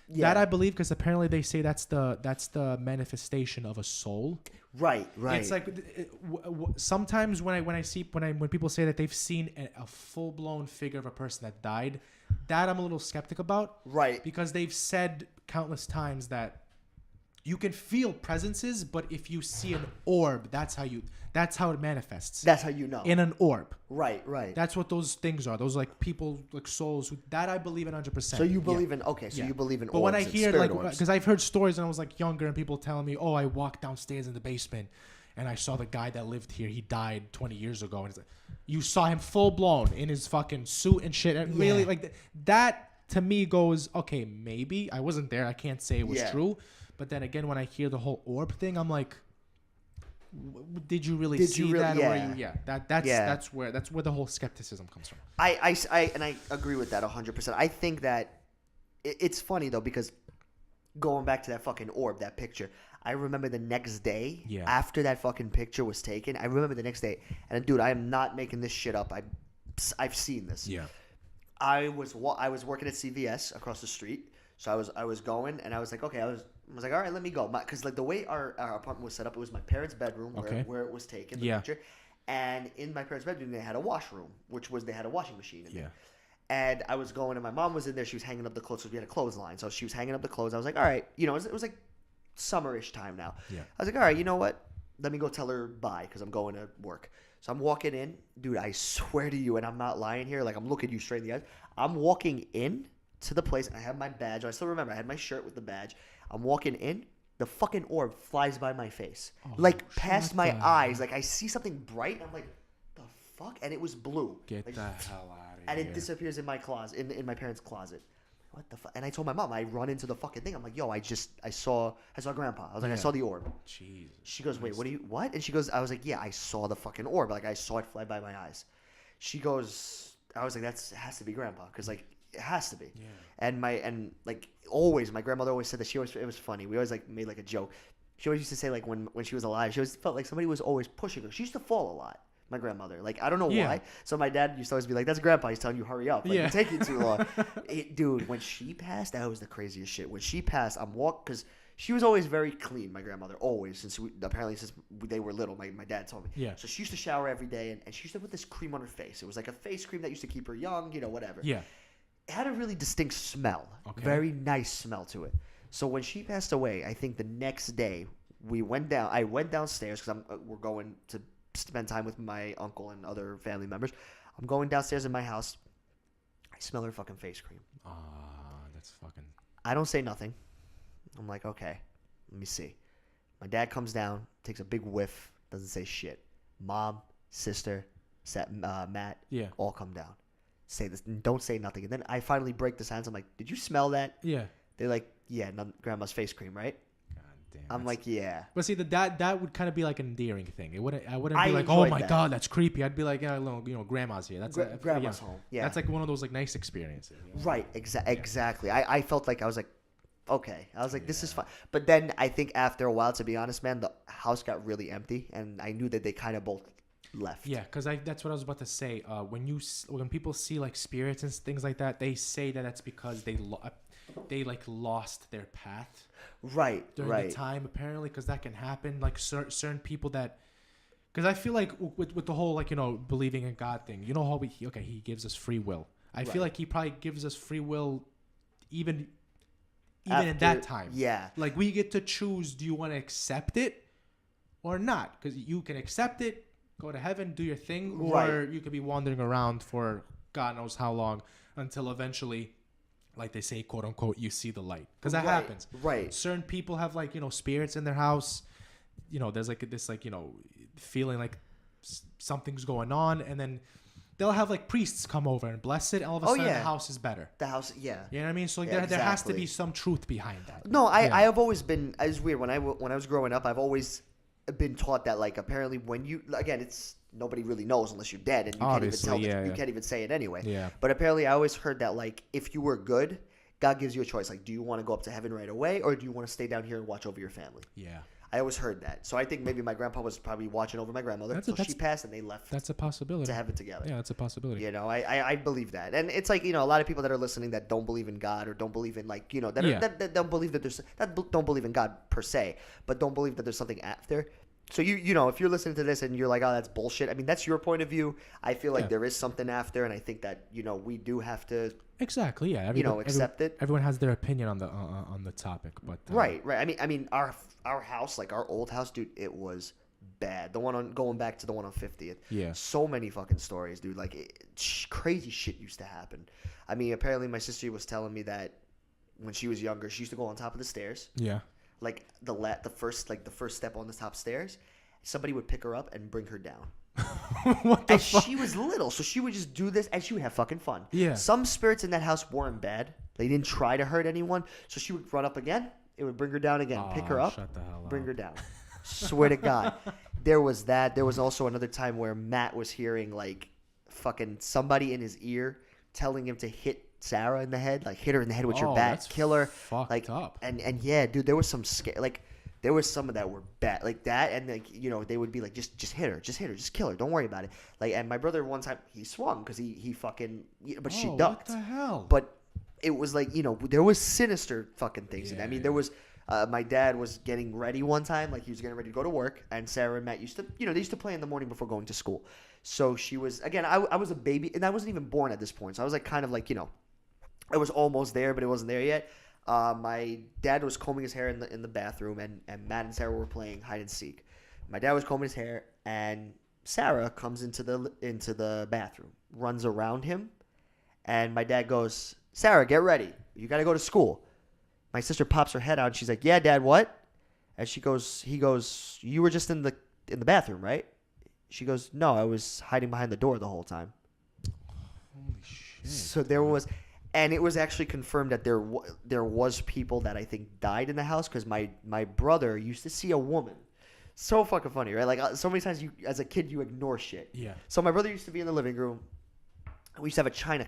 That I believe, because apparently they say that's the manifestation of a soul. Right. It's like sometimes when people say that they've seen a full blown figure of a person that died, that I'm a little skeptic about. Right. Because they've said countless times that you can feel presences, but if you see an orb, that's how it manifests. That's how you know. In an orb. Right. That's what those things are. Those like people, like souls. That I believe in 100%. So you believe in you believe in orbs. But when I hear like, orbs. because I've heard stories when I was like younger and people telling me, oh, I walked downstairs in the basement and I saw the guy that lived here. He died 20 years ago. And it's like, you saw him full blown in his fucking suit and shit. And really, like that to me goes, okay, maybe I wasn't there. I can't say it was true. But then again, when I hear the whole orb thing, I'm like, did you really see that? Yeah. Or that's where the whole skepticism comes from. I agree with that 100%. I think that it's funny though, because going back to that fucking orb, that picture, I remember the next day after that fucking picture was taken. I remember the next day, and dude, I am not making this shit up. I've seen this. Yeah. I was working at CVS across the street, so I was going, and I was like, okay, I was like, all right, let me go, because like the way our apartment was set up, it was my parents' bedroom where it was taken, the picture, and in my parents' bedroom they had a washroom, they had a washing machine in there. And I was going, and my mom was in there. She was hanging up the clothes. So we had a clothesline. So she was hanging up the clothes. I was like, all right. You know, it was like summerish time now. Yeah. I was like, all right, you know what? Let me go tell her bye because I'm going to work. So I'm walking in. Dude, I swear to you, and I'm not lying here. Like, I'm looking you straight in the eyes. I'm walking in to the place. And I have my badge. I still remember. I had my shirt with the badge. I'm walking in. The fucking orb flies by my face. Like, past my eyes. Like, I see something bright. And I'm like, the fuck? And it was blue. Get like, the hell out of here. and it disappears in my closet, in my parents' closet. What the fuck? And I told my mom, I run into the fucking thing. I'm like, yo, I saw Grandpa. I was like, I saw the orb. Jesus. She goes, wait, what? And she goes, I was like, yeah, I saw the fucking orb. Like, I saw it fly by my eyes. She goes, I was like, it has to be Grandpa. Because, like, it has to be. Yeah. And like, always, my grandmother always said that it was funny. We always, like, made, like, a joke. She always used to say, like, when she was alive, she always felt like somebody was always pushing her. She used to fall a lot. My grandmother, like, I don't know why. So my dad used to always be like, "That's Grandpa. He's telling you hurry up. Like, you're taking too long." Dude, when she passed, that was the craziest shit. When she passed, I'm walking because she was always very clean. My grandmother always since they were little. My dad told me. Yeah. So she used to shower every day, and she used to put this cream on her face. It was like a face cream that used to keep her young, you know, whatever. Yeah. It had a really distinct smell. Okay. Very nice smell to it. So when she passed away, I think the next day I went downstairs because we're going to spend time with my uncle and other family members. I'm going downstairs in my house. I smell her fucking face cream. That's fucking... I don't say nothing. I'm like, okay, let me see. My dad comes down, takes a big whiff, doesn't say shit. Mom, sister, Matt, all come down. Say this, don't say nothing. And then I finally break the silence. I'm like, did you smell that? Yeah. They're like, yeah, Grandma's face cream, right? I'm like, yeah. But see, that would kind of be like an endearing thing. I wouldn't be like, oh enjoyed my that. God, that's creepy. I'd be like, yeah, Grandma's here. That's Grandma's home. Yeah. That's like one of those like nice experiences. You know? Right. Exactly. I felt like I was like, okay. I was like, this is fine. But then I think after a while, to be honest, man, the house got really empty, and I knew that they kind of both left. Yeah, because that's what I was about to say. When people see like spirits and things like that, they say that that's because they like lost their path. Right. During the time, apparently, because that can happen. Like certain people that, because I feel like with the whole like believing in God thing, you know how he gives us free will. I feel like he probably gives us free will, even After, in that time. Yeah. Like we get to choose: do you want to accept it or not? Because you can accept it, go to heaven, do your thing, or you could be wandering around for God knows how long until eventually, like they say, quote unquote, you see the light. Because that happens. Right. Certain people have like, spirits in their house. There's like this like, feeling like something's going on. And then they'll have like priests come over and bless it. And all of a sudden the house is better. The house, yeah. You know what I mean? So like there has to be some truth behind that. No, I have always been, it's weird. When I was growing up, I've always been taught that like apparently when you, again, it's, nobody really knows unless you're dead, and you Obviously, can't even tell. You can't even say it anyway. Yeah. But apparently, I always heard that like if you were good, God gives you a choice. Like, do you want to go up to heaven right away, or do you want to stay down here and watch over your family? Yeah. I always heard that. So I think maybe my grandpa was probably watching over my grandmother. So she passed, and they left. That's a possibility. To heaven together. Yeah, that's a possibility. I believe that, and it's like a lot of people that are listening that don't believe in God or don't believe in like that don't believe that don't believe in God per se, but don't believe that there's something after. So if you're listening to this and you're like, oh, that's bullshit. I mean, that's your point of view. I feel like there is something after, and I think that we do have to exactly accept it. Everyone has their opinion on the topic, but right. I mean, our house, like our old house, dude, it was bad. The one going back to the one on 50th. Yeah. So many fucking stories, dude. Like crazy shit used to happen. I mean, apparently my sister was telling me that when she was younger, she used to go on top of the stairs. Yeah. Like the first step on the top stairs, somebody would pick her up and bring her down. What the and fuck? She was little, so she would just do this, and she would have fucking fun. Yeah. Some spirits in that house weren't bad. They didn't try to hurt anyone, so she would run up again. It would bring her down again. Pick her up, shut the hell bring up. her down. Swear to God. There was that. There was also another time where Matt was hearing like fucking somebody in his ear telling him to hit Sarah in the head, like hit her in the head with your bat, kill her, fucked up. And yeah, dude, there was some there was some that were bad like that, and like they would be like just hit her, just kill her, don't worry about it. Like, and my brother one time he swung because he fucking but she ducked. What the hell? But it was like there was sinister fucking things. I mean, there was My dad was getting ready one time, like he was getting ready to go to work, and Sarah and Matt used to, they used to play in the morning before going to school. So she was, again, I was a baby, and I wasn't even born at this point, so I was like kind of like, I was almost there, but it wasn't there yet. My dad was combing his hair in the bathroom, and Matt and Sarah were playing hide and seek. My dad was combing his hair, and Sarah comes into the bathroom, runs around him, and my dad goes, "Sarah, get ready. You got to go to school." My sister pops her head out, and she's like, "Yeah, Dad, what?" And he goes, "You were just in the bathroom, right?" She goes, "No, I was hiding behind the door the whole time." Holy shit. So there was, and it was actually confirmed that there was people that I think died in the house, because my brother used to see a woman. So fucking funny, right? Like, so many times as a kid, you ignore shit. Yeah. So my brother used to be in the living room. We used to have a china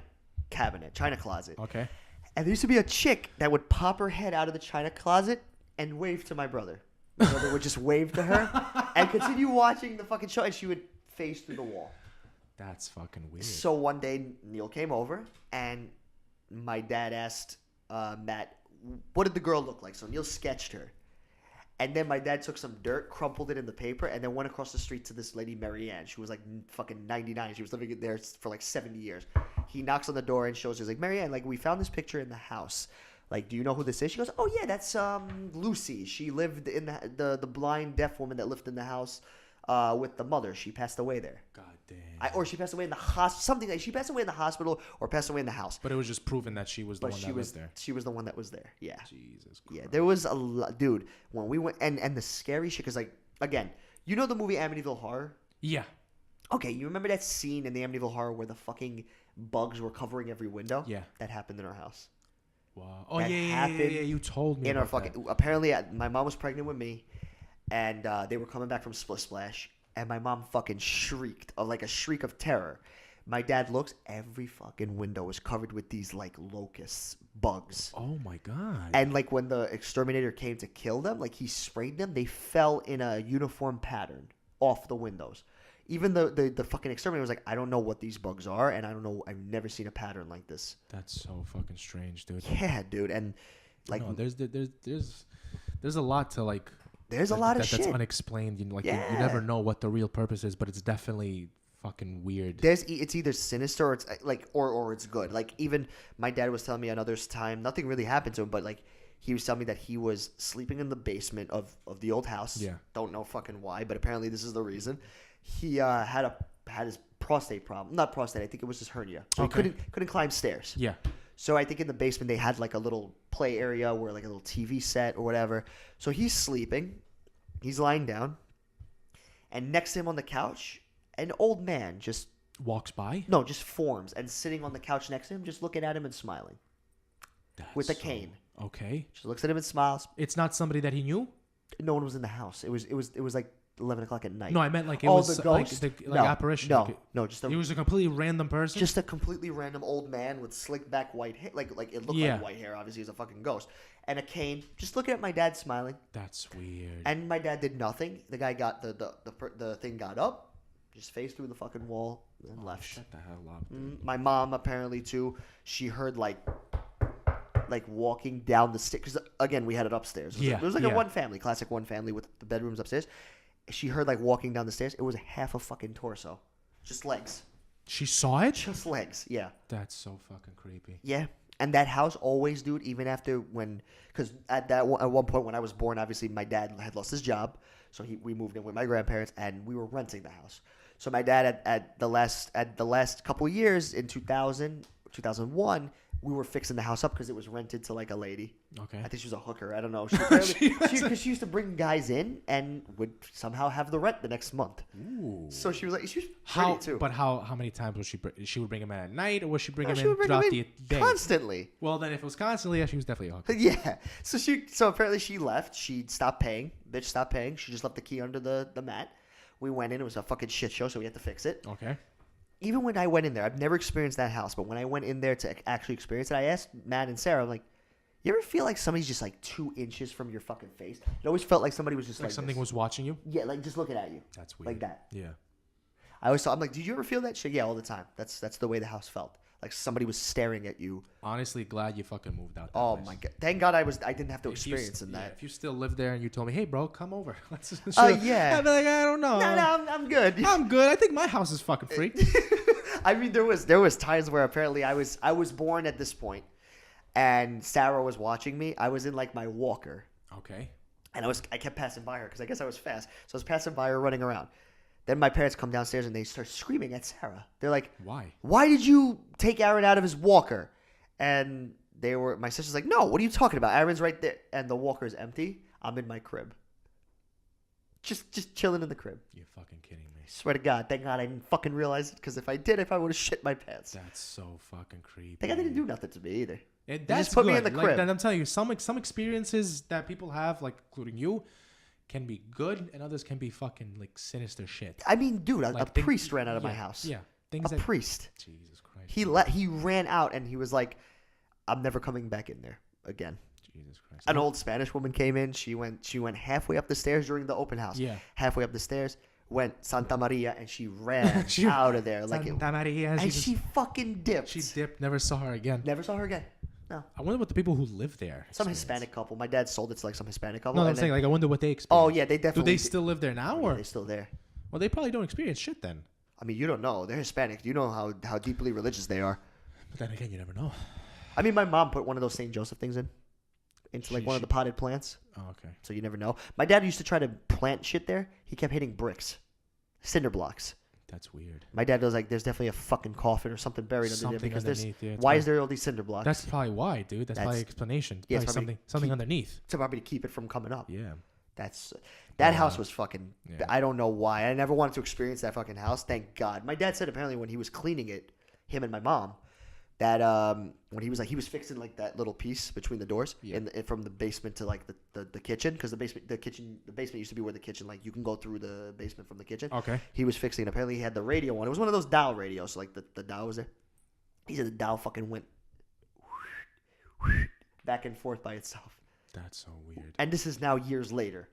closet. Okay. And there used to be a chick that would pop her head out of the china closet and wave to my brother. My brother would just wave to her and continue watching the fucking show, and she would face through the wall. That's fucking weird. So one day, Neil came over, and my dad asked Matt, "What did the girl look like?" So Neil sketched her. And then my dad took some dirt, crumpled it in the paper, and then went across the street to this lady, Marianne. She was like fucking 99. She was living there for like 70 years. He knocks on the door and shows her, he's like, "Marianne, like, we found this picture in the house. Like, do you know who this is?" She goes, "Oh, yeah, that's Lucy. She lived in the blind deaf woman that lived in the house with the mother. She passed away there." God damn. Or she passed away in the hospital. Something like she passed away in the hospital or passed away in the house. But it was just proven that she was the one that was there. She was the one that was there. Yeah. Jesus Christ. Yeah, there was a lot, dude. When we went, and the scary shit, because like, again, you know the movie Amityville Horror? Yeah. Okay, you remember that scene in the Amityville Horror where the fucking bugs were covering every window? Yeah. That happened in our house. Wow. Oh That yeah. happened You told me. In our about fucking, that. apparently, my mom was pregnant with me, and they were coming back from Split Splash, and my mom fucking shrieked, like a shriek of terror. My dad looks, every fucking window was covered with these like locusts, bugs. Oh my god. And like when the exterminator came to kill them, like he sprayed them, they fell in a uniform pattern off the windows. Even the fucking exterminator was like, "I don't know what these bugs are, and I don't know, I've never seen a pattern like this." That's so fucking strange, dude. Yeah, dude, and like, no, there's a lot to like. There's a lot of shit that's unexplained. You never know what the real purpose is, but it's definitely fucking weird. It's either sinister or it's like or it's good. Like, even my dad was telling me another time, nothing really happened to him, but like he was telling me that he was sleeping in the basement of the old house. Yeah. Don't know fucking why, but apparently this is the reason. He had his prostate problem. Not prostate, I think it was his hernia. So Okay. he couldn't climb stairs. Yeah. So I think in the basement they had like a little play area where like a little TV set or whatever. So he's sleeping. He's lying down. And next to him on the couch, an old man just Walks by. just forms and sitting on the couch next to him, just looking at him and smiling with a cane. Okay. Just looks at him and smiles. It's not somebody that he knew. No one was in the house. It was like 11 o'clock at night. No, I meant like it Oh, was the ghost? like No, apparition. no, Like, no, just he was a completely random person. just a completely random old man with slick back white hair. Like it looked Yeah. like white hair. Obviously, he's a fucking ghost. And a cane. Just looking at my dad smiling. That's weird. And my dad did nothing. The guy got the thing got up, just faced through the fucking wall and left. Shut the hell up. My mom apparently too. She heard like walking down the stairs. Because again, we had it upstairs. It was like a classic one family with the bedrooms upstairs. She heard like walking down the stairs. It was half a fucking torso, just legs. She saw it. Just legs. Yeah. That's so fucking creepy. Yeah. And that house always, dude, even after because at one point when I was born, obviously my dad had lost his job, so we moved in with my grandparents, and we were renting the house. So my dad at the last couple of years in 2000, 2001, we were fixing the house up because it was rented to like a lady. Okay. I think she was a hooker. I don't know. Because she used to bring guys in and would somehow have the rent the next month. Ooh. So she was pretty too. But how many times was she would bring him in at night, or was she bring him she in would bring throughout him the in day? constantly. Well, then if it was constantly, yeah, she was definitely a hooker. Yeah. So apparently she left. She stopped paying. Bitch stopped paying. She just left the key under the mat. We went in. It was a fucking shit show, so we had to fix it. Okay. Even when I went in there, I've never experienced that house, but when I went in there to actually experience it, I asked Matt and Sarah, I'm like, you ever feel like somebody's just like 2 inches from your fucking face? It always felt like somebody was just like something this. was watching you. Yeah, like just looking at you. That's weird. Like that. Yeah. I always thought, I'm like, did you ever feel that shit? Yeah, all the time. That's the way the house felt. like somebody was staring at you. Honestly, glad you fucking moved out. Oh my god! Thank God I didn't have to experience in that. If you still live there and you told me, hey bro, come over. Let's Yeah. I'd be like, I don't know. No, I'm good. I'm good. I think my house is fucking free. I mean, there was times where apparently I was born at this point, and Sarah was watching me. I was in like my walker. Okay. And I kept passing by her because I guess I was fast. So I was passing by her running around. Then my parents come downstairs and they start screaming at Sarah. They're like, why? Why did you take Aaron out of his walker? And my sister's like, no, what are you talking about? Aaron's right there. And the walker is empty. I'm in my crib. Just chilling in the crib. You're fucking kidding me. Swear to God. Thank God I didn't fucking realize it because if I did, I probably would have shit my pants. That's so fucking creepy. Thank God they didn't do nothing to me either. That's just put good. me in the crib. Like, I'm telling you, some experiences that people have, like including you, can be good, and others can be fucking like sinister shit. I mean, dude, a Like priest ran out of my house. Yeah, A priest. Jesus Christ. He ran out and he was like, I'm never coming back in there again. Jesus Christ. An old Spanish woman came in. She went halfway up the stairs during the open house. Yeah. Halfway up the stairs, went Santa Maria, and she ran out of there Santa Maria. She fucking dipped. She dipped. Never saw her again. Never saw her again. No. I wonder what the people who live there. Some Hispanic couple. My dad sold it to like some Hispanic couple. No, I'm saying like I wonder what they experience. Oh yeah, they definitely. Do they still live there now, or they're still there? Well, they probably don't experience shit then. I mean, you don't know. They're Hispanic. You know how deeply religious they are. But then again, you never know. I mean, my mom put one of those St. Joseph things into like one of the potted plants. Oh, okay. So you never know. My dad used to try to plant shit there. He kept hitting bricks, cinder blocks. That's weird. My dad was like, "There's definitely a fucking coffin or something buried under there because why is there all these cinder blocks?" That's probably why, dude. That's probably explanation. Yeah, probably something underneath. To probably keep it from coming up. Yeah. That house was fucking. Yeah. I don't know why. I never wanted to experience that fucking house. Thank God. My dad said apparently when he was cleaning it, him and my mom, that when he was fixing like that little piece between the doors from the basement to like the kitchen, because the basement used to be where the kitchen, like you can go through the basement from the kitchen. Okay. He was fixing it. Apparently he had the radio on. It was one of those dial radios, so like the dial was there. He said the dial fucking went back and forth by itself. That's so weird. And this is now years later.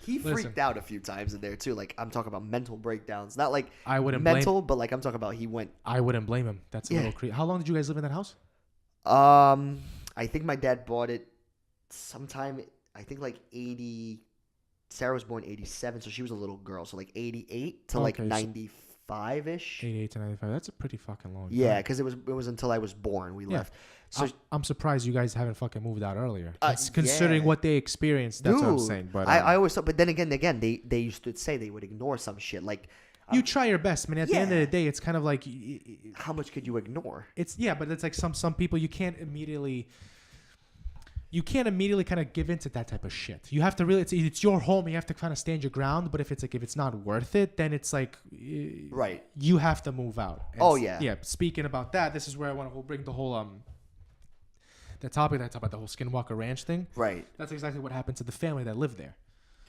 He freaked out a few times in there too. Like I'm talking about mental breakdowns, not like but like I'm talking about he went. I wouldn't blame him. That's a little creepy. How long did you guys live in that house? I think my dad bought it sometime. I think like 80. Sarah was born 87, so she was a little girl. So like 88 to like 95 ish. 88 to 95. That's a pretty fucking long time. Yeah, because it was until I was born we left. So I'm surprised you guys haven't fucking moved out earlier. Considering what they experienced, that's what I'm saying. But I always thought, but then again, they used to say they would ignore some shit. Like you try your best, man. At the end of the day, it's kind of like how much could you ignore? But it's like some people you can't immediately kind of give into that type of shit. You have to really it's your home. You have to kind of stand your ground. But if it's not worth it, then it's like right. You have to move out. And yeah. Speaking about that, this is where I want to bring the whole the topic that's about the whole Skinwalker Ranch thing. Right. That's exactly what happened to the family that lived there.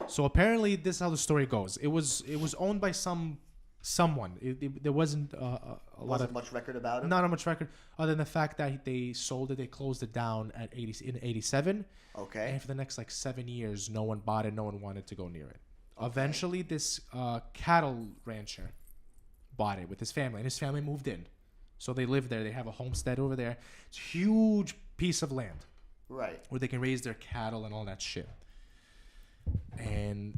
So apparently, this is how the story goes. It was owned by someone. There wasn't wasn't much record about it. Not much record, other than the fact that they sold it. They closed it down in 87. Okay. And for the next 7 years, no one bought it. No one wanted to go near it. Okay. Eventually, this cattle rancher bought it with his family, and his family moved in. So they live there. They have a homestead over there. It's a huge piece of land. Right. Where they can raise their cattle and all that shit. And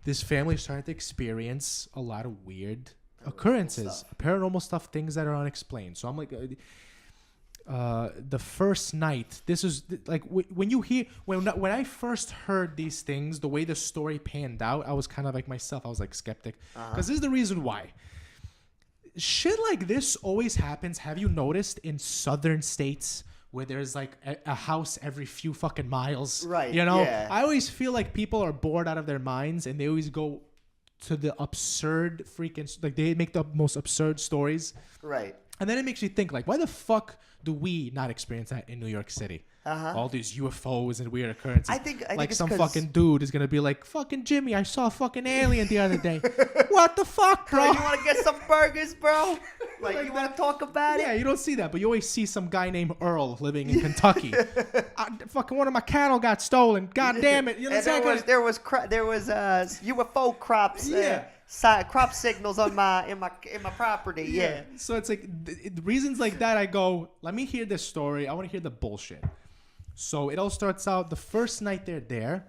this family started to experience a lot of weird occurrences, paranormal stuff, things that are unexplained. So I'm like, the first night, this is like when I first heard these things, the way the story panned out, I was kind of like myself. I was like skeptic because this is the reason why. Shit like this always happens. Have you noticed in southern states where there's like a house every few fucking miles? Right. You know, yeah. I always feel like people are bored out of their minds and they always go to the absurd like they make the most absurd stories. Right. And then it makes you think like, why the fuck do we not experience that in New York City? All these UFOs and weird occurrences. I think like some fucking dude is gonna be like, "Fucking Jimmy, I saw a fucking alien the other day." What the fuck, bro? You want to get some burgers, bro? Like you want to talk about it? Yeah, you don't see that, but you always see some guy named Earl living in Kentucky. Fucking one of my cattle got stolen. God damn it! You know and there was UFO crops. crop signals on in my property. Yeah. So it's like reasons like that. I go, let me hear this story. I want to hear the bullshit. So it all starts out the first night they're there.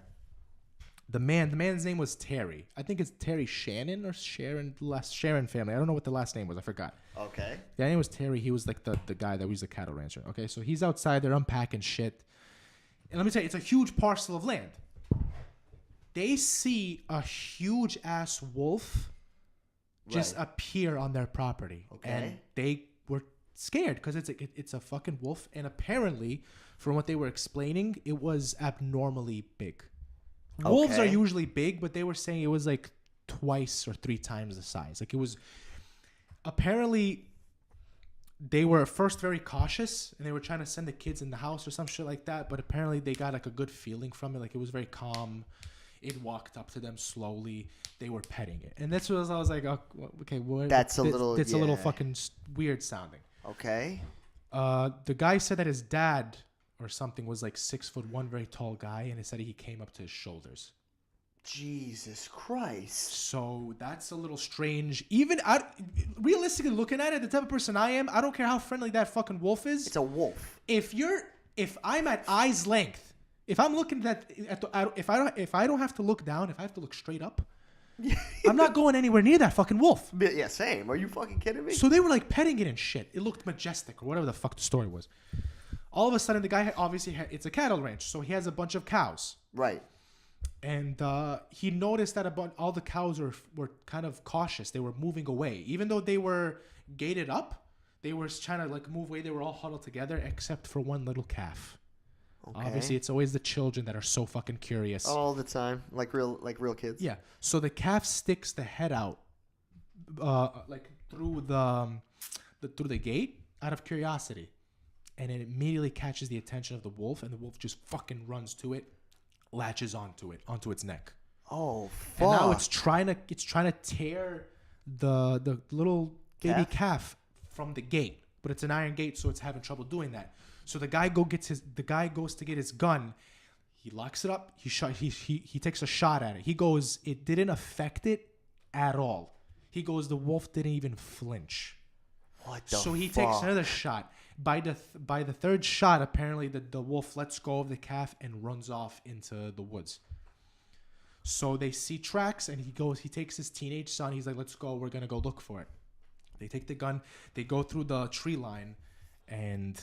The man's name was Terry. I think it's Terry Shannon or Sharon. Sharon family. I don't know what the last name was. I forgot. Okay. The name was Terry. He was like the guy that was the cattle rancher. Okay, so he's outside. They're unpacking shit. And let me tell you, it's a huge parcel of land. They see a huge ass wolf just appear on their property. Okay. And they were scared because it's a fucking wolf. And apparently, from what they were explaining, it was abnormally big. Wolves are usually big, but they were saying it was like twice or 3 times the size. Like it was apparently they were at first very cautious and they were trying to send the kids in the house or some shit like that. But apparently they got like a good feeling from it. Like it was very calm. It walked up to them slowly. They were petting it. And that's what I was like, oh, okay, what? That's a little fucking weird sounding. Okay. The guy said that his dad or something was like 6'1", very tall guy, and he said he came up to his shoulders. Jesus Christ. So that's a little strange. Even realistically looking at it, the type of person I am, I don't care how friendly that fucking wolf is. It's a wolf. If I'm at eyes length, if I'm looking if I don't have to look down, if I have to look straight up, I'm not going anywhere near that fucking wolf. Yeah, same. Are you fucking kidding me? So they were like petting it and shit. It looked majestic or whatever the fuck the story was. All of a sudden, the guy it's a cattle ranch, so he has a bunch of cows. Right. And he noticed that all the cows were kind of cautious. They were moving away. Even though they were gated up, they were trying to like move away. They were all huddled together except for one little calf. Okay. Obviously, it's always the children that are so fucking curious. All the time. Like real kids. Yeah. So the calf sticks the head out like through the gate out of curiosity. And it immediately catches the attention of the wolf, and the wolf just fucking runs to it, latches onto its neck. Oh, fuck. And now it's trying to tear the little baby calf from the gate, but it's an iron gate, so it's having trouble doing that. So the guy goes to get his gun. He locks it up. He takes a shot at it. He goes, it didn't affect it at all. He goes, the wolf didn't even flinch. What the fuck? So he takes another shot. By the third shot, apparently the wolf lets go of the calf and runs off into the woods. So they see tracks, and he takes his teenage son. He's like, let's go. We're going to go look for it. They take the gun. They go through the tree line, and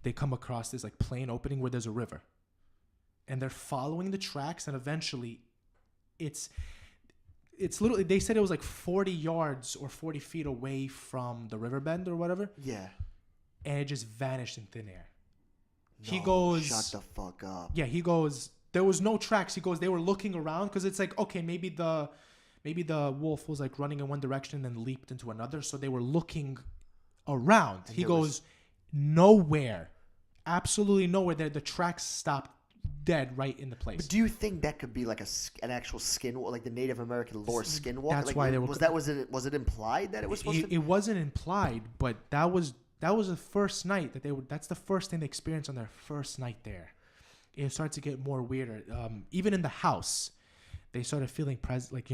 they come across this like plain opening where there's a river. And they're following the tracks, and eventually it's literally, they said it was like 40 yards or 40 feet away from the river bend or whatever. Yeah. And it just vanished in thin air. No, He goes, shut the fuck up. Yeah, he goes, there was no tracks. He goes, they were looking around because it's like, okay, maybe the wolf was like running in one direction and then leaped into another. So they were looking around. And he goes, nowhere. Absolutely nowhere. The tracks stopped dead right in the place. But do you think that could be like an actual skinwalk, like the Native American lore skinwalk? That's like, why they were. Was it implied that it was supposed to? It wasn't implied, but that was the first night that they would. That's the first thing they experienced on their first night there. It started to get more weirder. Even in the house, they started feeling like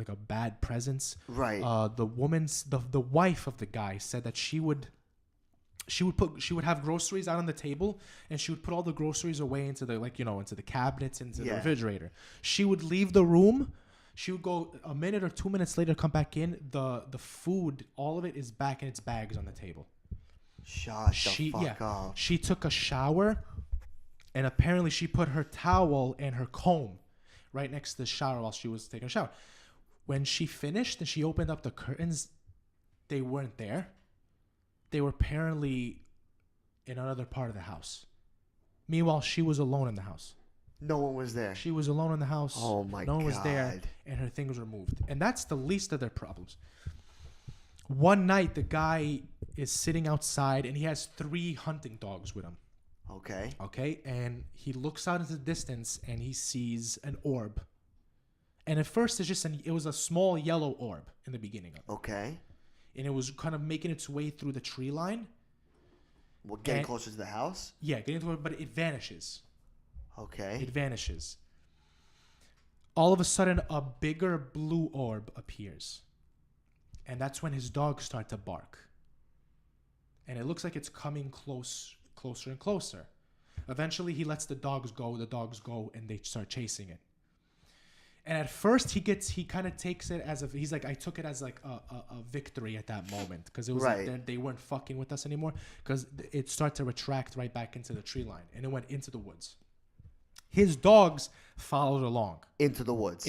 a bad presence. Right. The wife of the guy said that she would have groceries out on the table, and she would put all the groceries away into the cabinets, into the refrigerator. She would leave the room. She would go a minute or 2 minutes later, come back in. The food, all of it is back in its bags on the table. Shut the fuck up. She took a shower, and apparently she put her towel and her comb right next to the shower while she was taking a shower. When she finished and she opened up the curtains, they weren't there. They were apparently in another part of the house. Meanwhile, she was alone in the house. No one was there. She was alone in the house. Oh my God. No one was there, and her things were moved. And that's the least of their problems. One night, the guy is sitting outside, and he has 3 hunting dogs with him. Okay. And he looks out into the distance, and he sees an orb. And at first, it was a small yellow orb in the beginning of it. Okay. And it was kind of making its way through the tree line. Well, getting closer to the house? Yeah, getting to it, but it vanishes. Okay. It vanishes. all of a sudden a bigger blue orb appears. And that's when his dogs start to bark. And it looks like it's coming closer and closer. Eventually, he lets the dogs go, and they start chasing it. And at first, he kind of takes it as he's like, I took it as like a victory at that moment, because it was like they weren't fucking with us anymore, because it started to retract right back into the tree line, and it went into the woods. His dogs followed along. Into the woods.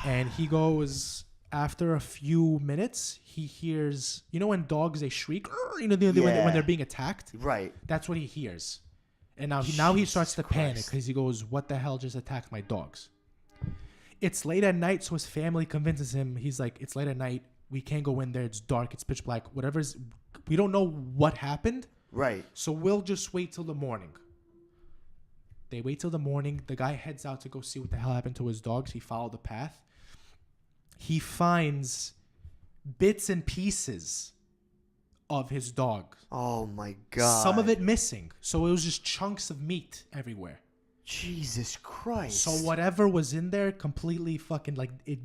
And he goes, after a few minutes, he hears, you know when dogs, they shriek, when they're being attacked? Right. That's what he hears. And now he starts to panic, because he goes, what the hell just attacked my dogs? It's late at night, so his family convinces him. He's like, it's late at night. We can't go in there. It's dark. It's pitch black. We don't know what happened. Right. So we'll just wait till the morning. They wait till the morning. The guy heads out to go see what the hell happened to his dogs. He followed the path. He finds bits and pieces of his dog. Oh my God. Some of it missing. So it was just chunks of meat everywhere. Jesus Christ. So whatever was in there completely fucking, like, it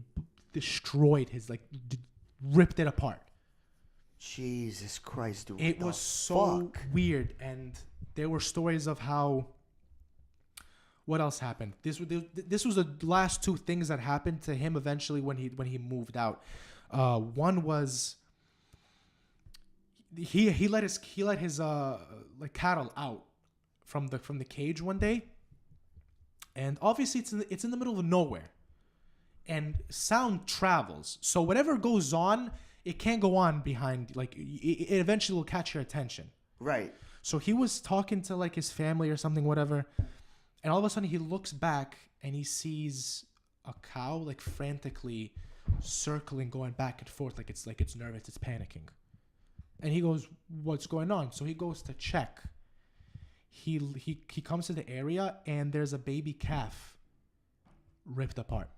destroyed ripped it apart. Jesus Christ, dude. It was so weird. And there were stories of how, what else happened? This was the last two things that happened to him eventually when he moved out. One was he let his like cattle out from the cage one day, and obviously it's in the middle of nowhere, and sound travels. So whatever goes on, it can't go on behind. Like it eventually will catch your attention. Right. So he was talking to like his family or something, whatever. And all of a sudden, he looks back and he sees a cow like frantically circling, going back and forth, like it's nervous, it's panicking. And he goes, "What's going on?" So he goes to check. He comes to the area and there's a baby calf ripped apart.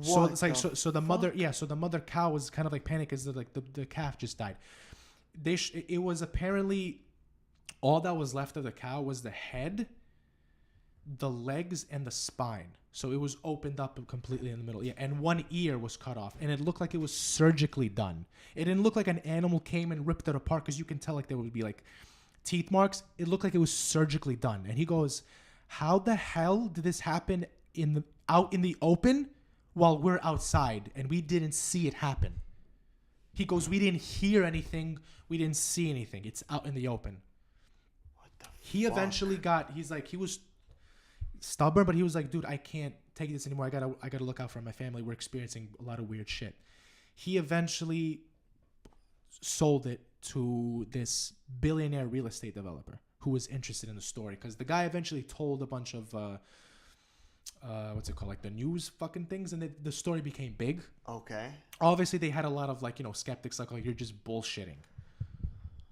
So it's like so the mother so the mother cow was kind of like panic as the calf just died. It was apparently all that was left of the cow was the head, the legs, and the spine. So it was opened up completely in the middle. Yeah, and one ear was cut off, and it looked like it was surgically done. It didn't look like an animal came and ripped it apart, because you can tell like there would be like teeth marks. It looked like it was surgically done. And he goes, "How the hell did this happen out in the open while we're outside and we didn't see it happen?" He goes, "We didn't hear anything. We didn't see anything. It's out in the open." What the He fuck? eventually he was stubborn, but he was like, "Dude, I can't take this anymore. I gotta look out for my family. We're experiencing a lot of weird shit." He eventually sold it to this billionaire real estate developer who was interested in the story, because the guy eventually told a bunch of what's it called, like the news fucking things, and the story became big. Okay. Obviously, they had a lot of skeptics, like, "Oh, you're just bullshitting."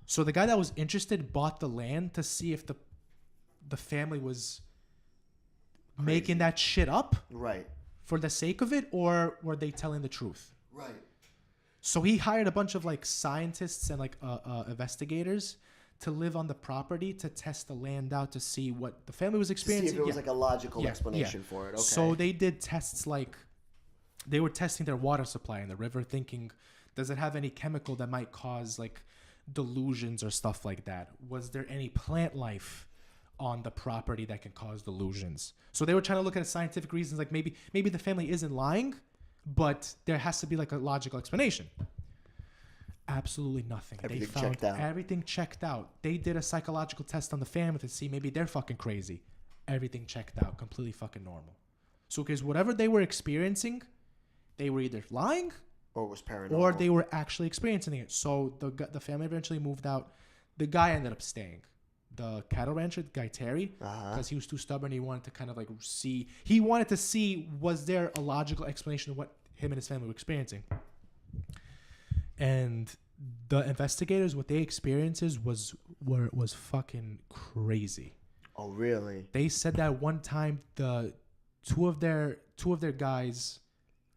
So the guy that was interested bought the land to see if the family was making that shit up Right. for the sake of it, or were they telling the truth? Right. So he hired a bunch of like scientists and like investigators to live on the property to test the land out to see what the family was experiencing. See if it was like a logical explanation for it. Okay. So they did tests, like they were testing their water supply in the river, thinking, does it have any chemical that might cause like delusions or stuff like that? Was there any plant life on the property that can cause delusions? So they were trying to look at scientific reasons, like maybe the family isn't lying, but there has to be like a logical explanation. Absolutely nothing. Everything checked out. They did a psychological test on the family to see maybe they're fucking crazy. Everything checked out, completely fucking normal. So because whatever they were experiencing, they were either lying or it was paranormal, or they were actually experiencing it. So the family eventually moved out. The guy ended up staying. The cattle rancher, the guy Terry, because he was too stubborn. He wanted to kind of like see. He wanted to see, was there a logical explanation of what him and his family were experiencing? And the investigators, what they experiences was fucking crazy. Oh, really? They said that one time the two of their guys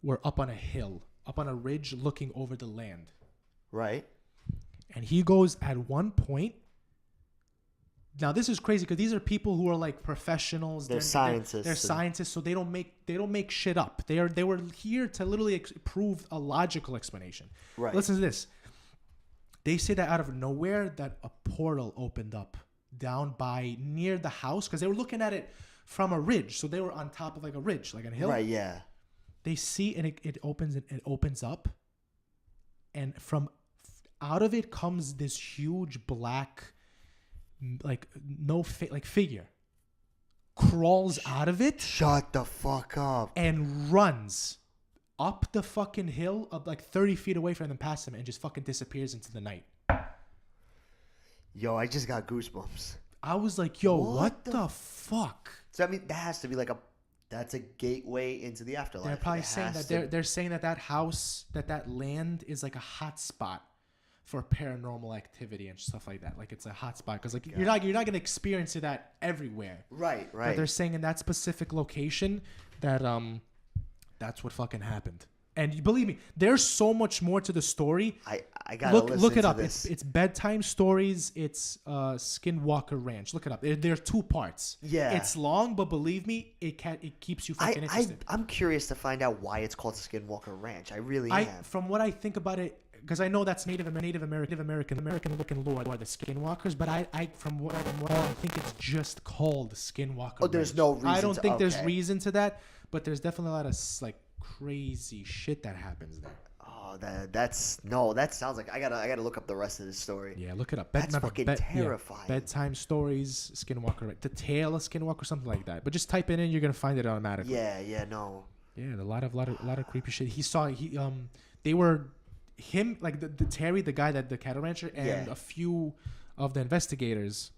were up on a hill, up on a ridge, looking over the land. Right. And he goes, at one point, Now this is crazy because these are people who are like professionals. They're scientists. They're scientists, so they don't make shit up. They were here to literally prove a logical explanation. Right. Listen to this. They say that out of nowhere that a portal opened up down by near the house because they were looking at it from a ridge. So they were on top of like a ridge, like a hill. Right. Yeah. They see and it opens up, and from out of it comes this huge black, like figure, crawls out of it. Shut the fuck up. And runs up the fucking hill, up like 30 feet away from them, past them, and just fucking disappears into the night. Yo, I just got goosebumps. I was like, yo, what the fuck? So I mean, that has to be like that's a gateway into the afterlife. They're probably saying that they're saying that house, that land is like a hot spot for paranormal activity and stuff like that. Like it's a hot spot because like you're not gonna experience that everywhere. Right. But they're saying in that specific location that that's what fucking happened. And believe me, there's so much more to the story. I gotta look it up. This. It's bedtime stories. It's Skinwalker Ranch. Look it up. There are 2 parts. Yeah, it's long, but believe me, it keeps you fucking interested. I'm curious to find out why it's called Skinwalker Ranch. I really am. From what I think about it, because I know that's Native American looking lore, the Skinwalkers. But I from what I think it's just called Skinwalker. Oh, there's Ranch. no reason. I don't think there's reason to that, but there's definitely a lot of like crazy shit that happens there. Oh, that sounds like I gotta look up the rest of this story. Yeah, look it up. That's fucking terrifying. Yeah, bedtime stories, Skinwalker, the tale of Skinwalker, something like that. But just type it in, you're gonna find it automatically. Yeah, no. Yeah, a lot of creepy shit. They were him, like the Terry, the guy, that the cattle rancher, and a few of the investigators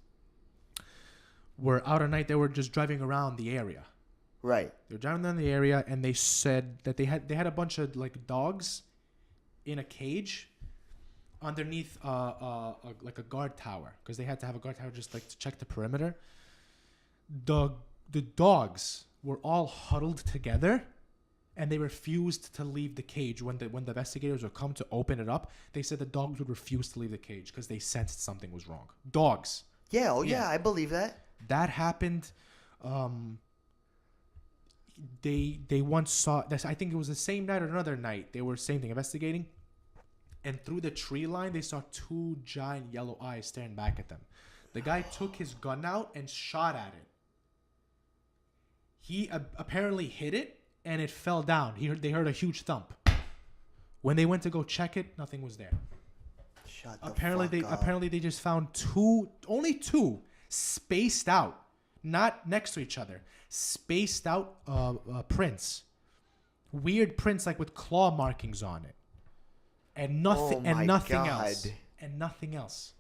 were out at night. They were just driving around the area. Right. They're driving down the area, and they said that they had a bunch of like dogs in a cage underneath like a guard tower, because they had to have a guard tower just like to check the perimeter. The dogs were all huddled together, and they refused to leave the cage. When the investigators would come to open it up, they said the dogs would refuse to leave the cage because they sensed something was wrong. Dogs. Yeah. Oh yeah, I believe that. That happened. They once saw this. I think it was the same night or another night. They were same thing, investigating, and through the tree line they saw 2 giant yellow eyes staring back at them. The guy took his gun out and shot at it. He apparently hit it, and it fell down. They heard a huge thump. When they went to go check it, nothing was there. Shut the Apparently fuck up. apparently they just found only two spaced out, not next to each other, spaced out prints, weird prints like with claw markings on it, and nothing else.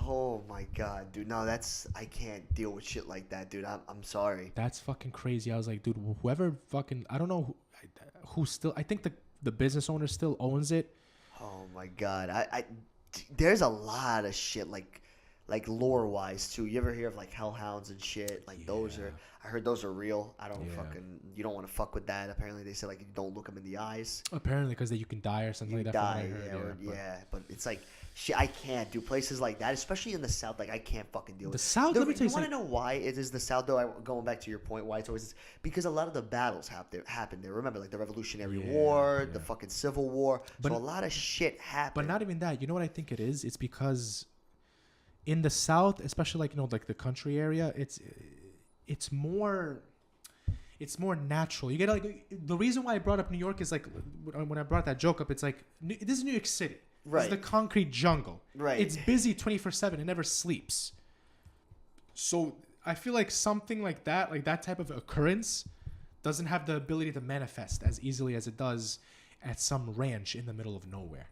Oh my god, dude! No, I can't deal with shit like that, dude. I'm sorry. That's fucking crazy. I was like, dude, whoever fucking, I don't know who still. I think the business owner still owns it. Oh my god, there's a lot of shit like lore wise too. You ever hear of like hellhounds and shit? Like those are, I heard those are real. I don't you don't want to fuck with that. Apparently they say like you don't look them in the eyes. Apparently because you can die or something like that. Die, but it's like shit. I can't do places like that, especially in the South. Like I can't fucking deal with the South. Let me tell you, want to know why it is the South though? Going back to your point, why it's always because a lot of the battles happened there. Remember, like the Revolutionary War, the fucking Civil War. But so a lot of shit happened. But not even that. You know what I think it is? It's because in the South, especially like like the country area, it's more natural. You get like the reason why I brought up New York is like when I brought that joke up, it's like this is New York City. Right. It's the concrete jungle. Right. It's busy 24/7. It never sleeps. So I feel like something like that type of occurrence, doesn't have the ability to manifest as easily as it does at some ranch in the middle of nowhere.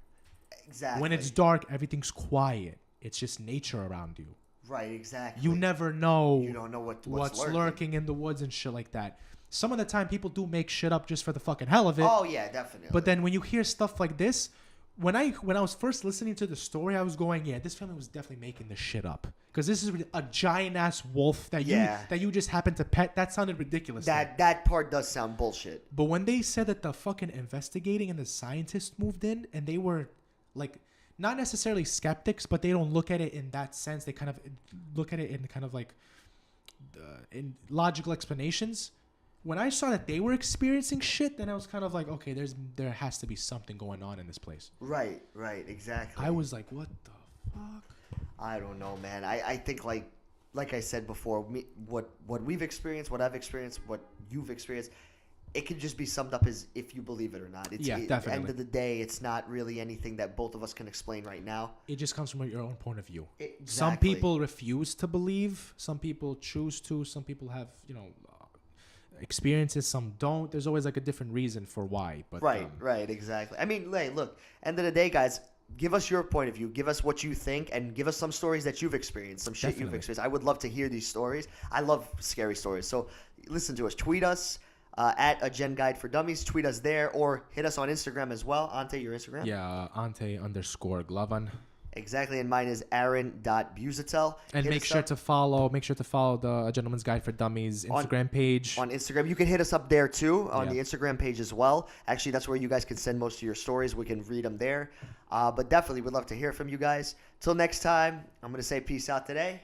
Exactly. When it's dark, everything's quiet. It's just nature around you. Right, exactly. You never know. You don't know what's lurking in the woods and shit like that. Some of the time, people do make shit up just for the fucking hell of it. Oh yeah, definitely. But then when you hear stuff like this, when I was first listening to the story, I was going, yeah, this family was definitely making this shit up, because this is a giant ass wolf that you just happened to pet. That sounded ridiculous. That part does sound bullshit. But when they said that the fucking investigating and the scientists moved in and they were like not necessarily skeptics, but they don't look at it in that sense. They kind of look at it in kind of like in logical explanations. When I saw that they were experiencing shit, then I was kind of like, okay, there has to be something going on in this place. Right, exactly. I was like, what the fuck? I don't know, man. I think like I said before, what we've experienced, what I've experienced, what you've experienced, it can just be summed up as if you believe it or not. Definitely. At the end of the day, it's not really anything that both of us can explain right now. It just comes from your own point of view. Exactly. Some people refuse to believe. Some people choose to. Some people have, experiences. Some don't. There's always like a different reason for why. But right, exactly. I mean, look, end of the day, guys, give us your point of view. Give us what you think, and give us some stories that you've experienced, some shit you've experienced. I would love to hear these stories. I love scary stories. So listen to us. Tweet us at A Gen Guide for Dummies. Tweet us there, or hit us on Instagram as well. Ante, your Instagram? Yeah, Ante_Glavan. Exactly, and mine is Aaron.Buzitel. And make sure to follow the Gentleman's Guide for Dummies Instagram page. On Instagram. You can hit us up there too, on the Instagram page as well. Actually, that's where you guys can send most of your stories. We can read them there. But definitely, we'd love to hear from you guys. Till next time, I'm going to say peace out today.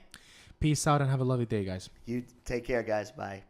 Peace out and have a lovely day, guys. You take care, guys. Bye.